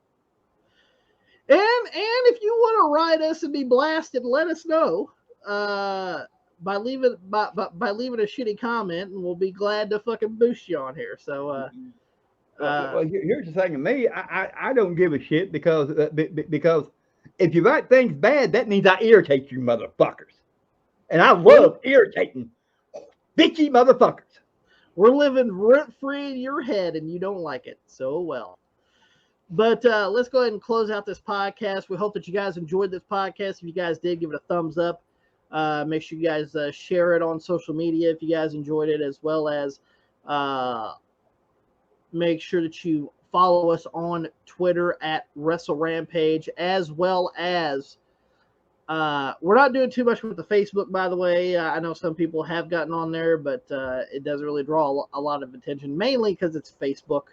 And if you want to write us and be blasted, let us know. By leaving a shitty comment, and we'll be glad to fucking boost you on here. So, well, here's the thing. Me, I don't give a shit because if you write things bad, that means I irritate you motherfuckers, and I love irritating bitchy motherfuckers. We're living rent free in your head, and you don't like it. So well. But let's go ahead and close out this podcast. We hope that you guys enjoyed this podcast. If you guys did, give it a thumbs up. Make sure you guys share it on social media if you guys enjoyed it, as well as make sure that you follow us on Twitter at Wrestle Rampage, as well as we're not doing too much with the Facebook, by the way. I know some people have gotten on there, but it doesn't really draw a lot of attention, mainly because it's Facebook.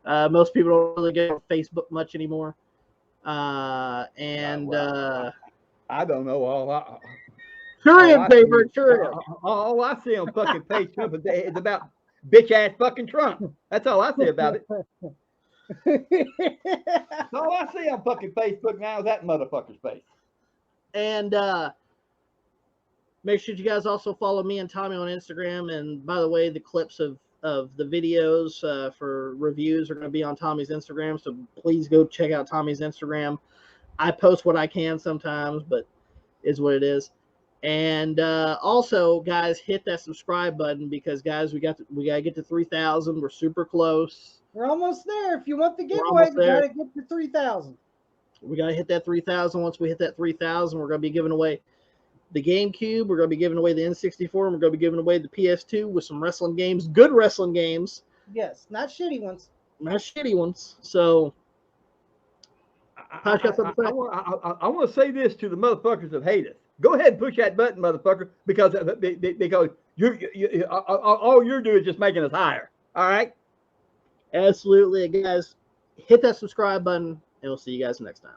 Most people don't really get on Facebook much anymore. I don't know all I see on fucking Facebook is about bitch ass fucking Trump. That's all I see about it. All I see on fucking Facebook now is that motherfucker's face. And make sure you guys also follow me and Tommy on Instagram. And by the way, the clips of the videos for reviews are going to be on Tommy's Instagram. So please go check out Tommy's Instagram. I post what I can sometimes, but is what it is. And also, guys, hit that subscribe button because, guys, we gotta get to 3,000. We're super close. We're almost there. If you want the giveaway, you gotta get to 3,000. We gotta hit that 3,000. Once we hit that 3,000, we're gonna be giving away the GameCube. We're gonna be giving away the N64, and we're gonna be giving away the PS2 with some wrestling games, good wrestling games. Yes, not shitty ones. Not shitty ones. So. I want to say this to the motherfuckers that hate us. Go ahead and push that button, motherfucker, because you all you're doing is just making us higher. All right? Absolutely, guys. Hit that subscribe button, and we'll see you guys next time.